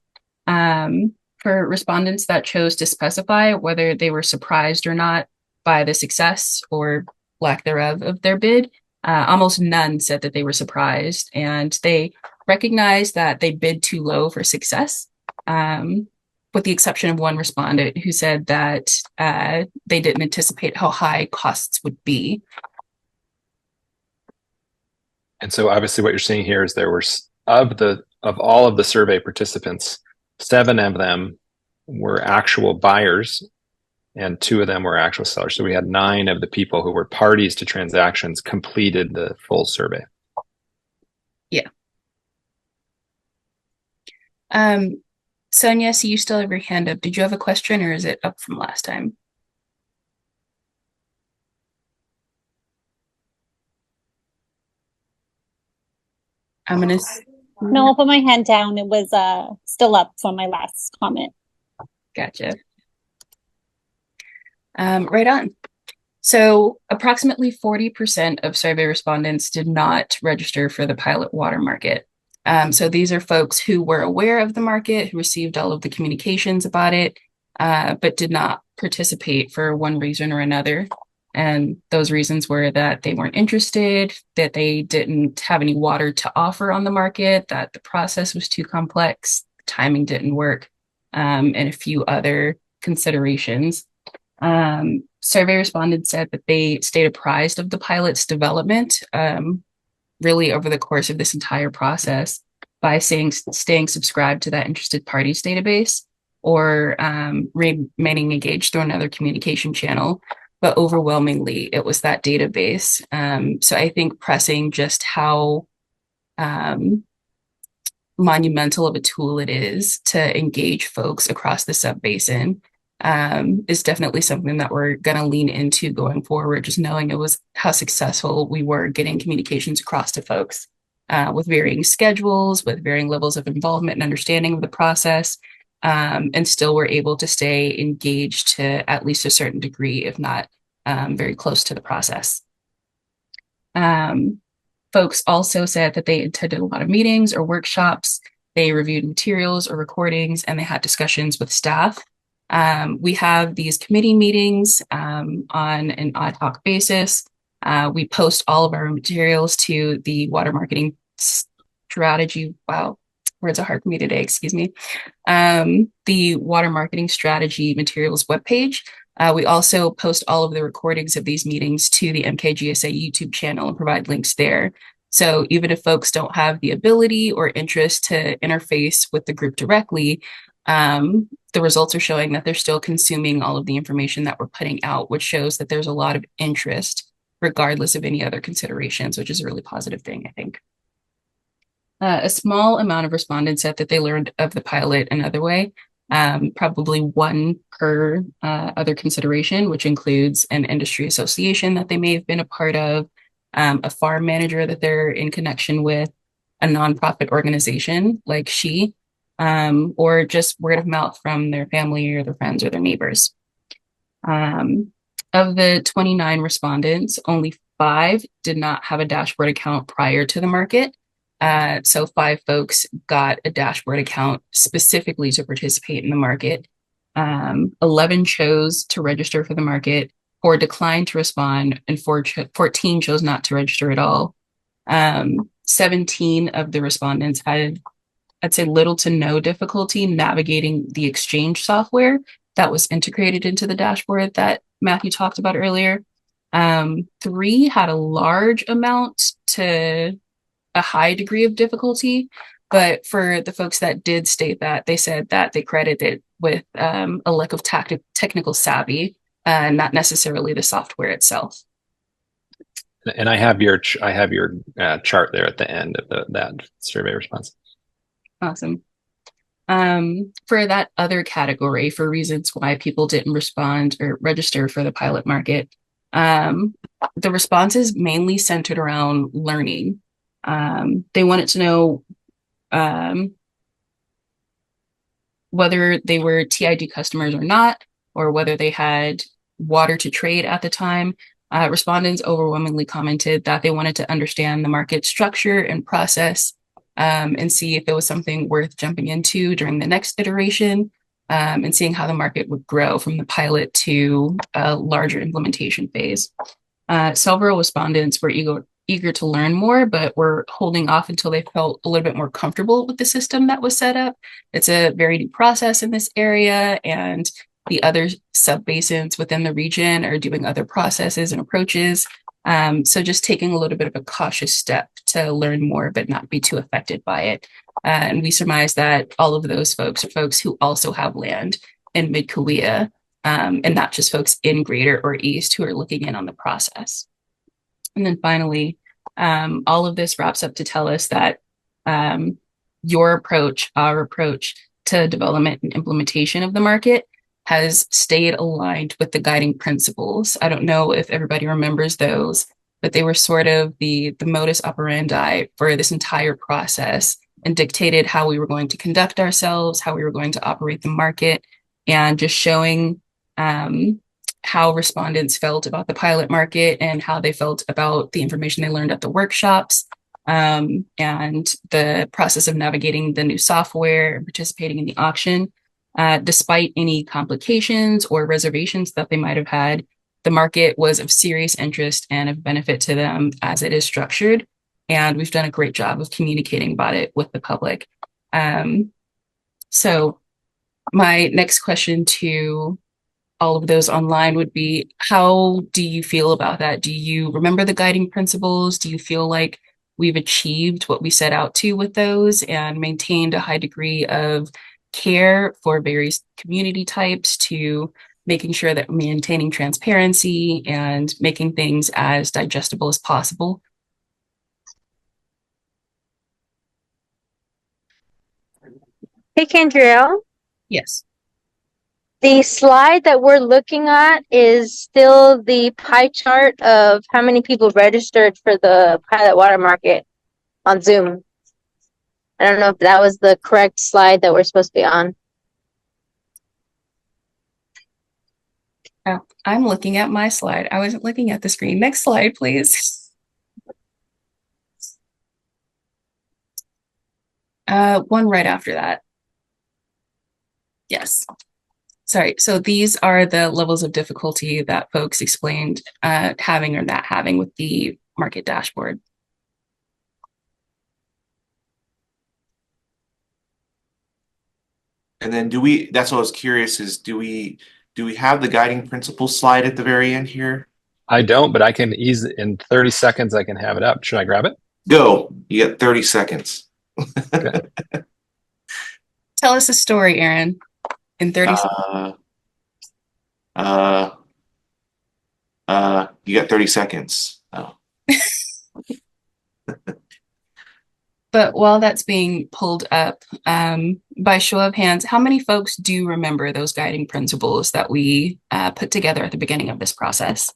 C: For respondents that chose to specify whether they were surprised or not by the success or lack thereof of their bid, almost none said that they were surprised, and they recognized that they bid too low for success, with the exception of one respondent who said that they didn't anticipate how high costs would be.
B: And so obviously what you're seeing here is there were, of all of the survey participants, 7 of them were actual buyers and 2 of them were actual sellers. So we had 9 of the people who were parties to transactions completed the full survey.
C: Yeah. Sonia, so you still have your hand up. Did you have a question, or is it up from last time? I'm gonna.
G: No, I'll put my hand down. It was still up from my last comment.
C: Gotcha. Right on. So approximately 40% of survey respondents did not register for the pilot water market. So these are folks who were aware of the market, who received all of the communications about it, but did not participate for one reason or another. And those reasons were that they weren't interested, that they didn't have any water to offer on the market, that the process was too complex, timing didn't work, and a few other considerations. Survey respondents said that they stayed apprised of the pilot's development, really over the course of this entire process, by staying subscribed to that interested parties database, or remaining engaged through another communication channel. But overwhelmingly, it was that database. So I think pressing just how monumental of a tool it is to engage folks across the subbasin is definitely something that we're going to lean into going forward, just knowing it was how successful we were getting communications across to folks with varying schedules, with varying levels of involvement and understanding of the process, and still were able to stay engaged to at least a certain degree, if not very close to the process. Folks also said that they attended a lot of meetings or workshops, they reviewed materials or recordings, and they had discussions with staff. We have these committee meetings on an ad hoc basis. We post all of our materials to the water marketing strategy. Wow. words are hard for me today, excuse me. The water marketing strategy materials webpage. We also post all of the recordings of these meetings to the MKGSA YouTube channel and provide links there. So even if folks don't have the ability or interest to interface with the group directly, the results are showing that they're still consuming all of the information that we're putting out, which shows that there's a lot of interest regardless of any other considerations, which is a really positive thing, I think. A small amount of respondents said that they learned of the pilot another way, probably one per other consideration, which includes an industry association that they may have been a part of, a farm manager that they're in connection with, a nonprofit organization like SHE, or just word of mouth from their family or their friends or their neighbors. Of the 29 respondents, only 5 did not have a dashboard account prior to the market. So 5 folks got a dashboard account specifically to participate in the market. 11 chose to register for the market, 4 declined to respond, and 14 chose not to register at all. 17 of the respondents had, I'd say, little to no difficulty navigating the exchange software that was integrated into the dashboard that Matthew talked about earlier. 3 had a large amount to a high degree of difficulty, but for the folks that did state that, they said that they credited it with a lack of technical savvy, not necessarily the software itself.
B: And I have your chart there at the end of that survey response.
C: Awesome. For that other category, for reasons why people didn't respond or register for the pilot market, the responses mainly centered around learning. They wanted to know whether they were TID customers or not, or whether they had water to trade at the time. Respondents overwhelmingly commented that they wanted to understand the market structure and process, and see if it was something worth jumping into during the next iteration, and seeing how the market would grow from the pilot to a larger implementation phase. Several respondents were eager to learn more, but were holding off until they felt a little bit more comfortable with the system that was set up. It's a very new process in this area, and the other subbasins within the region are doing other processes and approaches. So just taking a little bit of a cautious step to learn more, but not be too affected by it. And we surmise that all of those folks are folks who also have land in Mid-kaweah, and not just folks in Greater or East who are looking in on the process. And then finally, all of this wraps up to tell us that your approach, our approach to development and implementation of the market has stayed aligned with the guiding principles. I don't know if everybody remembers those, but they were sort of the modus operandi for this entire process and dictated how we were going to conduct ourselves, how we were going to operate the market, and just showing how respondents felt about the pilot market and how they felt about the information they learned at the workshops, and the process of navigating the new software and participating in the auction. Despite any complications or reservations that they might have had, the market was of serious interest and of benefit to them as it is structured. And we've done a great job of communicating about it with the public. So my next question to all of those online would be, how do you feel about that? Do you remember the guiding principles? Do you feel like we've achieved what we set out to with those and maintained a high degree of care for various community types, to making sure that we're maintaining transparency and making things as digestible as possible?
H: Hey, Kendriel.
C: Yes.
H: The slide that we're looking at is still the pie chart of how many people registered for the pilot water market on Zoom. I don't know if that was the correct slide that we're supposed to be on.
C: Oh, I'm looking at my slide. I wasn't looking at the screen. Next slide, please. One right after that. Yes. Sorry. So these are the levels of difficulty that folks explained having or not having with the market dashboard.
A: And then that's what I was curious is do we have the guiding principles slide at the very end here?
B: I don't, but I can ease it in 30 seconds. I can have it up. Should I grab it?
A: Go. You get 30 seconds.
B: Okay.
C: Tell us a story, Aaron, in 30 seconds.
A: You got 30 seconds. Oh.
C: But while that's being pulled up, by show of hands, how many folks do remember those guiding principles that we put together at the beginning of this process?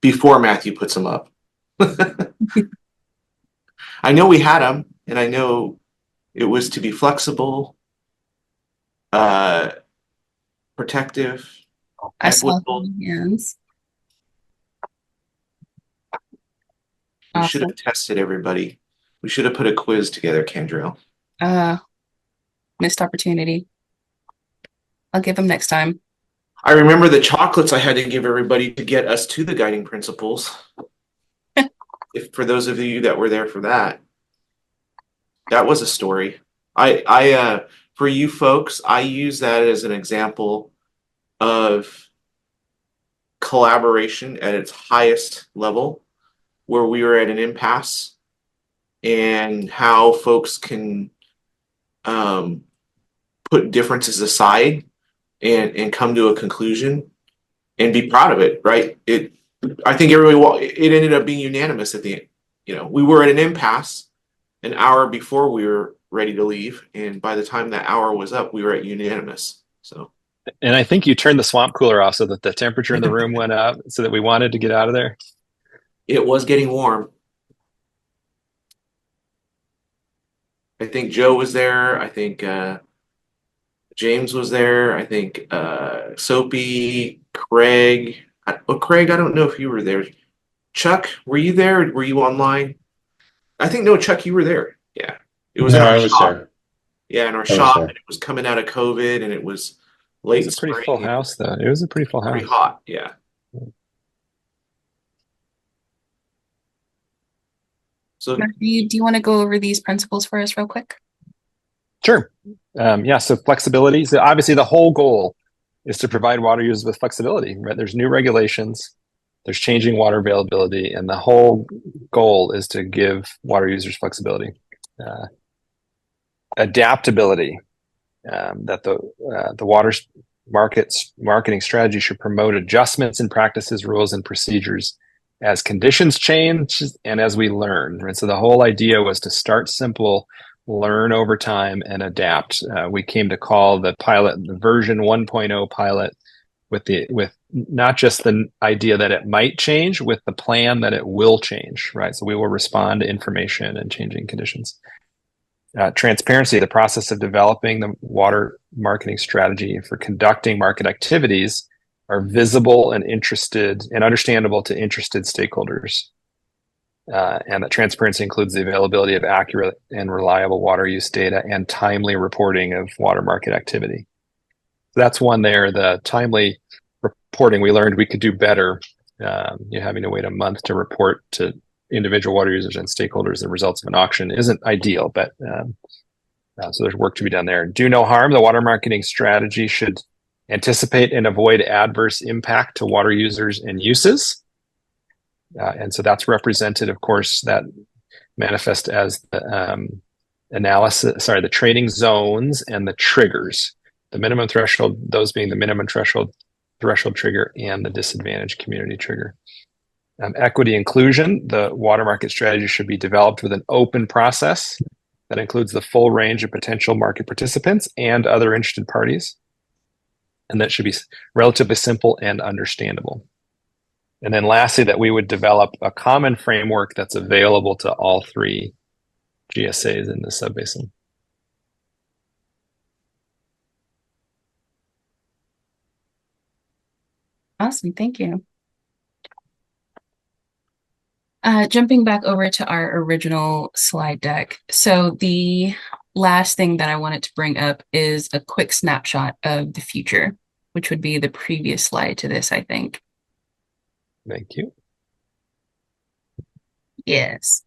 A: Before Matthew puts them up. I know we had them, and I know it was to be flexible, protective,
C: I saw
A: equitable.
C: hands.
A: We should
C: Awesome.
A: have tested everybody. We should have put a quiz together, Kendra.
C: Missed opportunity. I'll give them next time.
A: I remember the chocolates I had to give everybody to get us to the guiding principles. If for those of you that were there for that, that was a story. For you folks, I use that as an example of collaboration at its highest level, where we were at an impasse, and how folks can put differences aside and come to a conclusion and be proud of it, right? I think it ended up being unanimous at the end. We were at an impasse an hour before we were ready to leave, and by the time that hour was up, we were at unanimous. So,
B: and I think you turned the swamp cooler off so that the temperature in the room went up so that we wanted to get out of there.
A: It was getting warm. I think Joe was there. I think James was there. I think Soapy, Craig. Craig, I don't know if you were there. Chuck, were you there? Were you online? I think no, Chuck, you were there. Yeah, it was in our shop.
D: There.
A: Yeah, in our shop, and it was coming out of COVID, and it was late.
B: It was a pretty full house, though. It was a pretty full house.
A: Pretty hot, yeah. So,
C: Matthew, do you want to go over these principles for us real quick?
B: Sure. So flexibility. So obviously, the whole goal is to provide water users with flexibility. Right? There's new regulations. There's changing water availability, and the whole goal is to give water users flexibility. Adaptability. That the water marketing strategy should promote adjustments in practices, rules, and procedures as conditions change and as we learn. Right? So the whole idea was to start simple, learn over time, and adapt. We came to call the pilot the version 1.0 pilot with not just the idea that it might change, with the plan that it will change. Right. So we will respond to information and changing conditions. Transparency, the process of developing the water marketing strategy for conducting market activities are visible and interested and understandable to interested stakeholders. And that transparency includes the availability of accurate and reliable water use data and timely reporting of water market activity. So that's one there. The timely reporting, we learned we could do better. Having to wait a month to report to individual water users and stakeholders the results of an auction isn't ideal, but so there's work to be done there. Do no harm. The water marketing strategy should anticipate and avoid adverse impact to water users and uses. And so that's represented, of course, that manifest as the the trading zones and the triggers, the minimum threshold, those being the minimum threshold trigger and the disadvantaged community trigger. Equity inclusion, the water market strategy should be developed with an open process that includes the full range of potential market participants and other interested parties. And that should be relatively simple and understandable. And then lastly, that we would develop a common framework that's available to all three GSAs in the Subbasin.
C: Awesome, thank you. Jumping back over to our original slide deck. So the last thing that I wanted to bring up is a quick snapshot of the future, which would be the previous slide to this, I think.
B: Thank you.
C: Yes.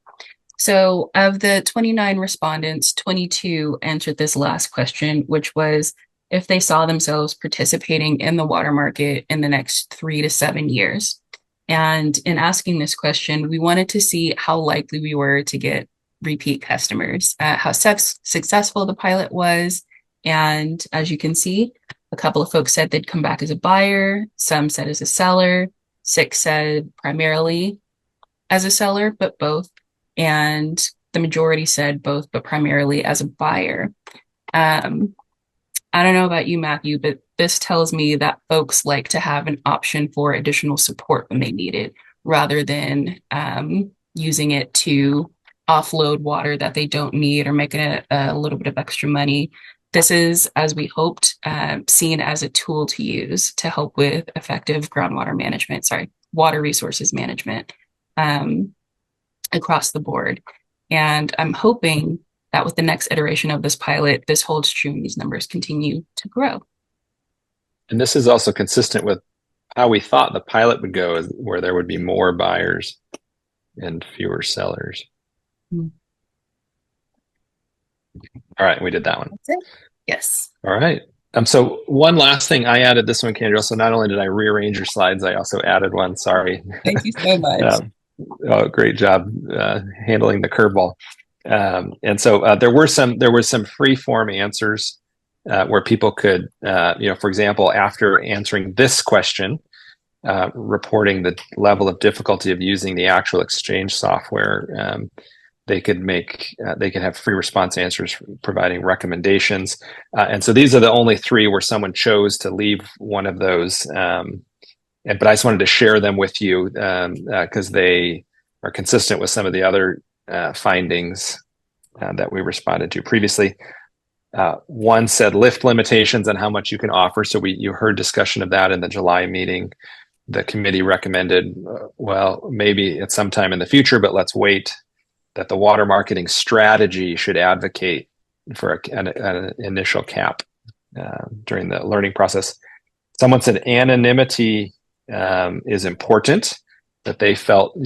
C: So of the 29 respondents, 22 answered this last question, which was, if they saw themselves participating in the water market in the next 3 to 7 years. And in asking this question, we wanted to see how likely we were to get repeat customers, how successful the pilot was. And as you can see, a couple of folks said they'd come back as a buyer, some said as a seller, 6 said primarily as a seller, but both. And the majority said both, but primarily as a buyer. I don't know about you, Matthew, but this tells me that folks like to have an option for additional support when they need it, rather than using it to offload water that they don't need or make a little bit of extra money. This is, as we hoped, seen as a tool to use to help with effective water resources management across the board. And I'm hoping that with the next iteration of this pilot, this holds true and these numbers continue to grow.
B: And this is also consistent with how we thought the pilot would go, where there would be more buyers and fewer sellers.
C: Mm.
B: All right, we did that one.
C: That's it. Yes.
B: All right. So one last thing I added this one, Kendra. So not only did I rearrange your slides, I also added one. Sorry.
C: Thank you so much.
B: Great job handling the curveball. And so there were some free form answers where people could, for example, after answering this question, reporting the level of difficulty of using the actual exchange software, they could have free response answers providing recommendations. And so these are the only 3 where someone chose to leave one of those. But I just wanted to share them with you because they are consistent with some of the other findings that we responded to previously. One said lift limitations on how much you can offer. So you heard discussion of that in the July meeting. The committee recommended, well, maybe at some time in the future, but let's wait, that the water marketing strategy should advocate for an initial cap during the learning process. Someone said anonymity is important, that they felt,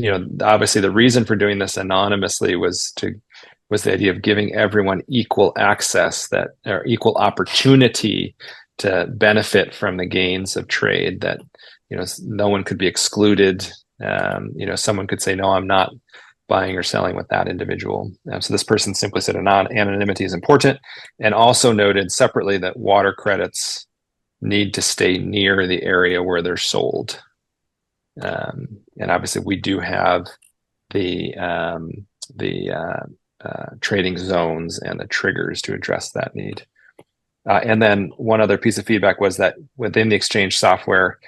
B: obviously the reason for doing this anonymously was the idea of giving everyone equal access, or equal opportunity to benefit from the gains of trade, that, no one could be excluded. Someone could say, no, I'm not buying or selling with that individual. So this person simply said anonymity is important, and also noted separately that water credits need to stay near the area where they're sold. And obviously we do have the trading zones and the triggers to address that need. And then one other piece of feedback was that within the exchange software,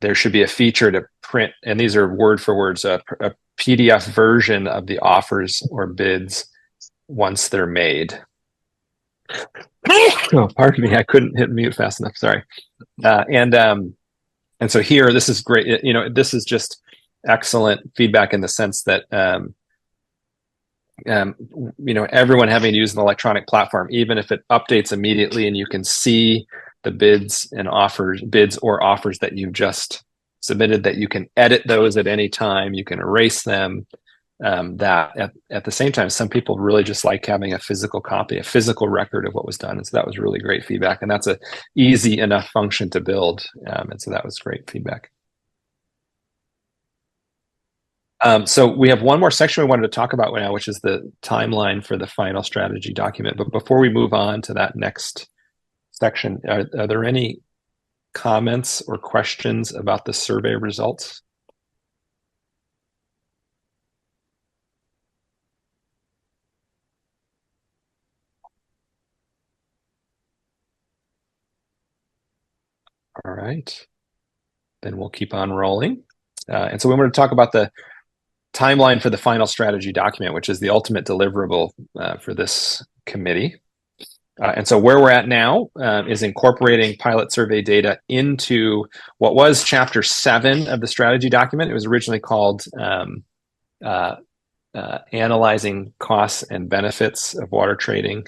B: there should be a feature to print, and these are word for words, a PDF version of the offers or bids once they're made. Oh, pardon me, I couldn't hit mute fast enough. Sorry. And so here, this is great. This is just excellent feedback in the sense that everyone having to use an electronic platform, even if it updates immediately and you can see the bids or offers that you've just submitted, that you can edit those at any time, you can erase them. That at the same time, some people really just like having a physical copy, a physical record of what was done. And so that was really great feedback. And that's a easy enough function to build. And so that was great feedback. So we have one more section we wanted to talk about now, which is the timeline for the final strategy document. But before we move on to that next section, are there any comments or questions about the survey results? All right, then we'll keep on rolling. And so we want to talk about the timeline for the final strategy document, which is the ultimate deliverable for this committee. And so where we're at now is incorporating pilot survey data into what was chapter 7 of the strategy document. It was originally called Analyzing Costs and Benefits of Water Trading,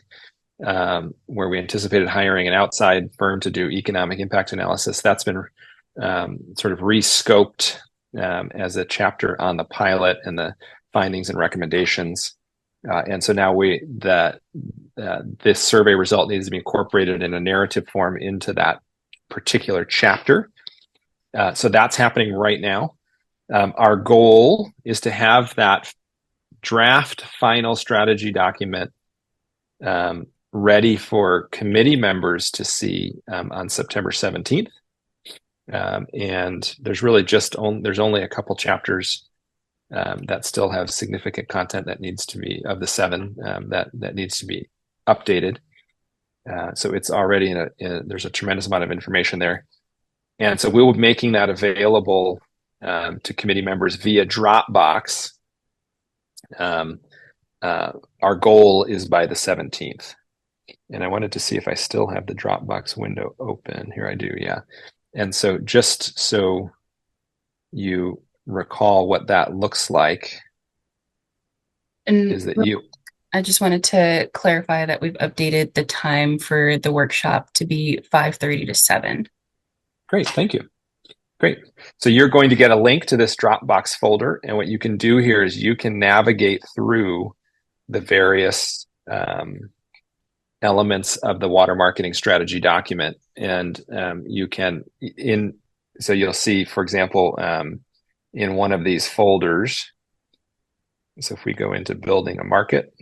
B: where we anticipated hiring an outside firm to do economic impact analysis. That's been sort of rescoped as a chapter on the pilot and the findings and recommendations. And so now this survey result needs to be incorporated in a narrative form into that particular chapter. So that's happening right now. Our goal is to have that draft final strategy document ready for committee members to see on September 17th. And there's really there's only a couple chapters that still have significant content that needs to be, of the 7, that needs to be updated. So it's already there's a tremendous amount of information there. And so we'll be making that available to committee members via Dropbox. Our goal is by the 17th. And I wanted to see if I still have the Dropbox window open. Here I do, yeah. And so just so you recall what that looks like,
C: And
B: is that
C: I just wanted to clarify that we've updated the time for the workshop to be 5:30 to 7.
B: Great, thank you. Great. So you're going to get a link to this Dropbox folder, and what you can do here is you can navigate through the various elements of the water marketing strategy document, and you can so you'll see, for example, in one of these folders. So if we go into building a market,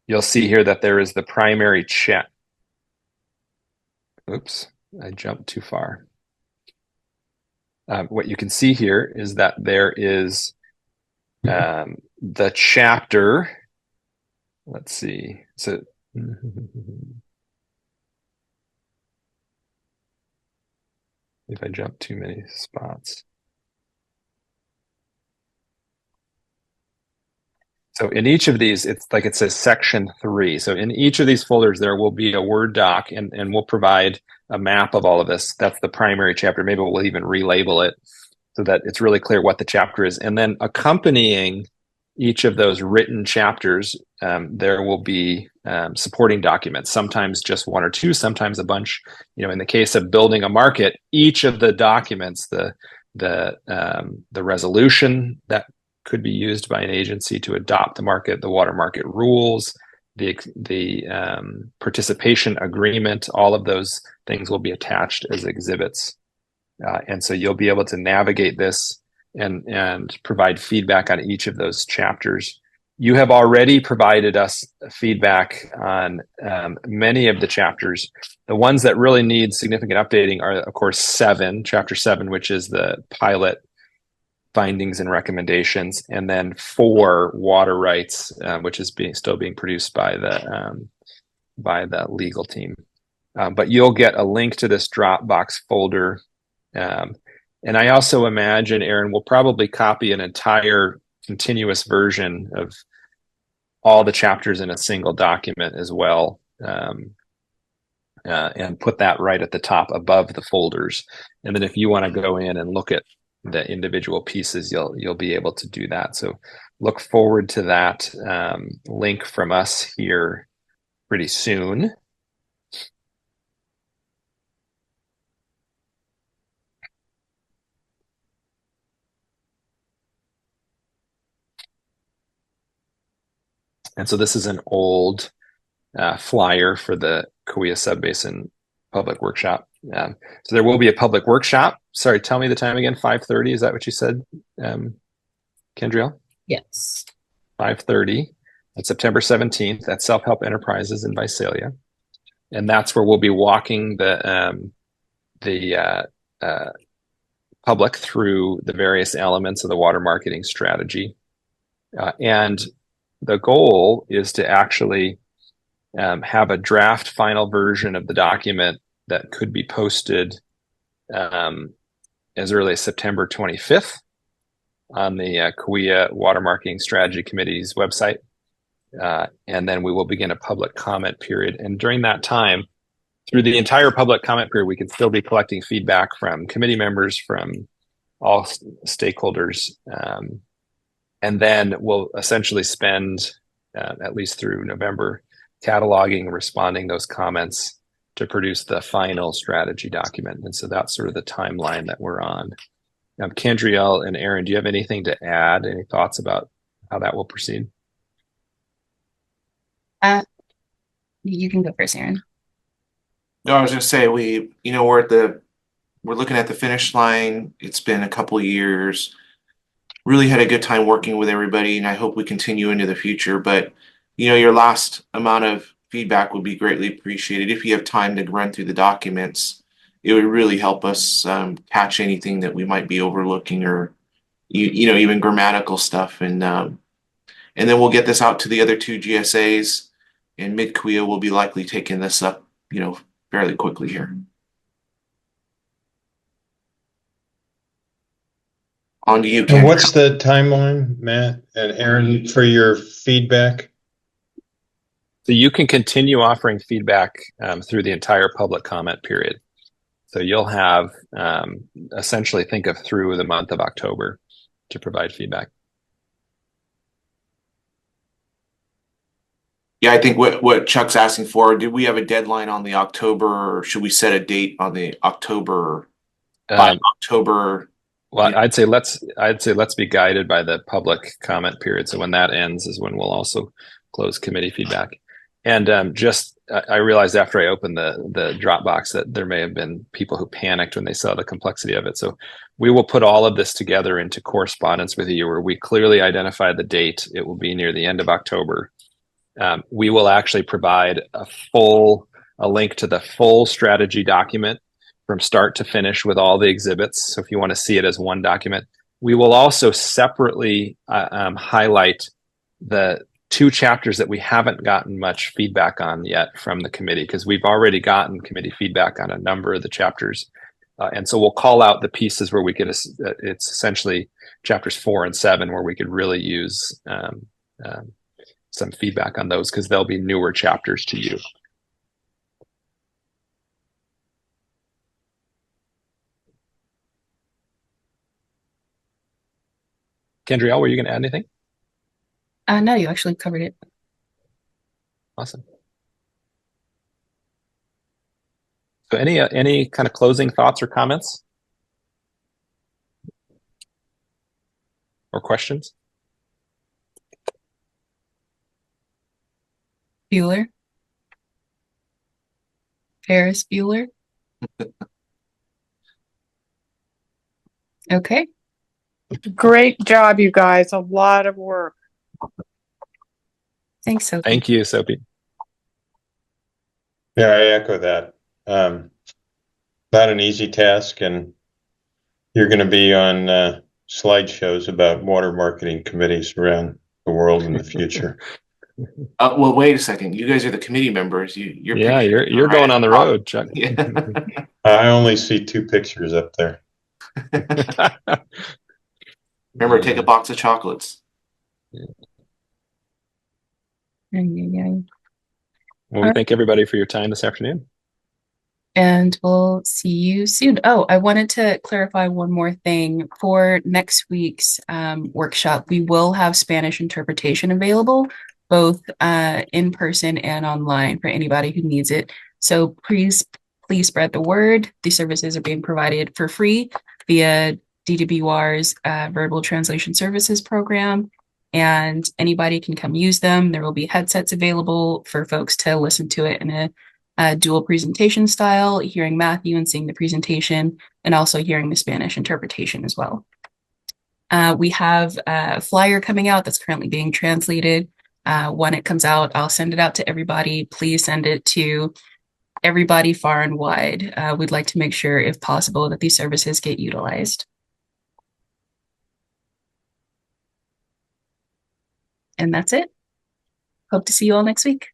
B: you'll see here that there is the primary chat. Oops, I jumped too far. What you can see here is that there is the chapter. Let's see. So if I jump too many spots. So in each of these, it's like it says section 3. So in each of these folders, there will be a Word doc, and we'll provide a map of all of this. That's the primary chapter. Maybe we'll even relabel it so that it's really clear what the chapter is. And then accompanying each of those written chapters, there will be supporting documents, sometimes just 1 or 2, sometimes a bunch. In the case of building a market, each of the documents, the resolution that could be used by an agency to adopt the market, the water market rules, the participation agreement, all of those things will be attached as exhibits. And so you'll be able to navigate this and provide feedback on each of those chapters. You have already provided us feedback on many of the chapters. The ones that really need significant updating are, of course, chapter 7, which is the pilot findings and recommendations, and then 4, water rights, which is still being produced by the legal team. But you'll get a link to this Dropbox folder. And I also imagine, Aaron, will probably copy an entire continuous version of all the chapters in a single document as well, and put that right at the top above the folders. And then if you want to go in and look at the individual pieces, you'll be able to do that. So look forward to that link from us here pretty soon. And so this is an old flyer for the Kaweah Subbasin public workshop. So there will be a public workshop. Sorry, tell me the time again. 5:30. Is that what you said, Kendriel?
C: Yes.
B: 5:30 on September 17th at Self Help Enterprises in Visalia, and that's where we'll be walking the public through the various elements of the water marketing strategy, and the goal is to actually have a draft final version of the document that could be posted as early as September 25th on the Kaweah Water Marketing Strategy Committee's website. And then we will begin a public comment period. And during that time, through the entire public comment period, we can still be collecting feedback from committee members, from all stakeholders. And then we'll essentially spend, at least through November, cataloging, responding those comments to produce the final strategy document. And so that's sort of the timeline that we're on. Kendriel and Aaron, do you have anything to add? Any thoughts about how that will proceed?
C: Uh, you can go first, Aaron.
A: No, I was gonna say we're looking at the finish line. It's been a couple of years. Really had a good time working with everybody, and I hope we continue into the future. But your last amount of feedback would be greatly appreciated. If you have time to run through the documents, it would really help us catch anything that we might be overlooking, or even grammatical stuff. And then we'll get this out to the other two GSAs, and Mid-kaweah will be likely taking this up, fairly quickly here. On to you,
D: And
A: Ken.
D: what's the timeline, Matt and Aaron, for your feedback?
B: So you can continue offering feedback through the entire public comment period. So you'll have essentially think of through the month of October to provide feedback.
A: Yeah, I think what Chuck's asking for, do we have a deadline on the October, or should we set a date on the October by October?
B: Well, I'd say let's be guided by the public comment period. So when that ends is when we'll also close committee feedback. And I realized after I opened the Dropbox that there may have been people who panicked when they saw the complexity of it. So we will put all of this together into correspondence with you, where we clearly identify the date. It will be near the end of October. We will actually provide a link to the full strategy document from start to finish with all the exhibits. So if you want to see it as one document, we will also separately highlight the 2 chapters that we haven't gotten much feedback on yet from the committee, because we've already gotten committee feedback on a number of the chapters. And so we'll call out the pieces where we could, it's essentially chapters 4 and 7, where we could really use some feedback on those, because they'll be newer chapters to you. Kendriel, were you going to add anything?
C: No, you actually covered it.
B: Awesome. So any kind of closing thoughts or comments or questions?
C: Bueller. Ferris Bueller. Okay.
E: Great job, you guys. A lot of work.
C: Thanks, Sophie.
B: Thank you, Sophie.
D: Yeah, I echo that. Not an easy task, and you're going to be on slideshows about water marketing committees around the world in the future.
A: Well, wait a second. You guys are the committee members. You're
B: you're going on the road, Chuck.
A: Yeah.
D: I only see 2 pictures up there.
A: Remember, take a box of chocolates.
B: Well, we thank everybody for your time this afternoon.
C: And we'll see you soon. Oh, I wanted to clarify one more thing. For next week's workshop, we will have Spanish interpretation available, both in person and online, for anybody who needs it. So please spread the word. These services are being provided for free via DWR's Verbal Translation Services program, and anybody can come use them. There will be headsets available for folks to listen to it in a dual presentation style, hearing Matthew and seeing the presentation, and also hearing the Spanish interpretation as well. We have a flyer coming out that's currently being translated. When it comes out, I'll send it out to everybody. Please send it to everybody far and wide. We'd like to make sure, if possible, that these services get utilized. And that's it. Hope to see you all next week.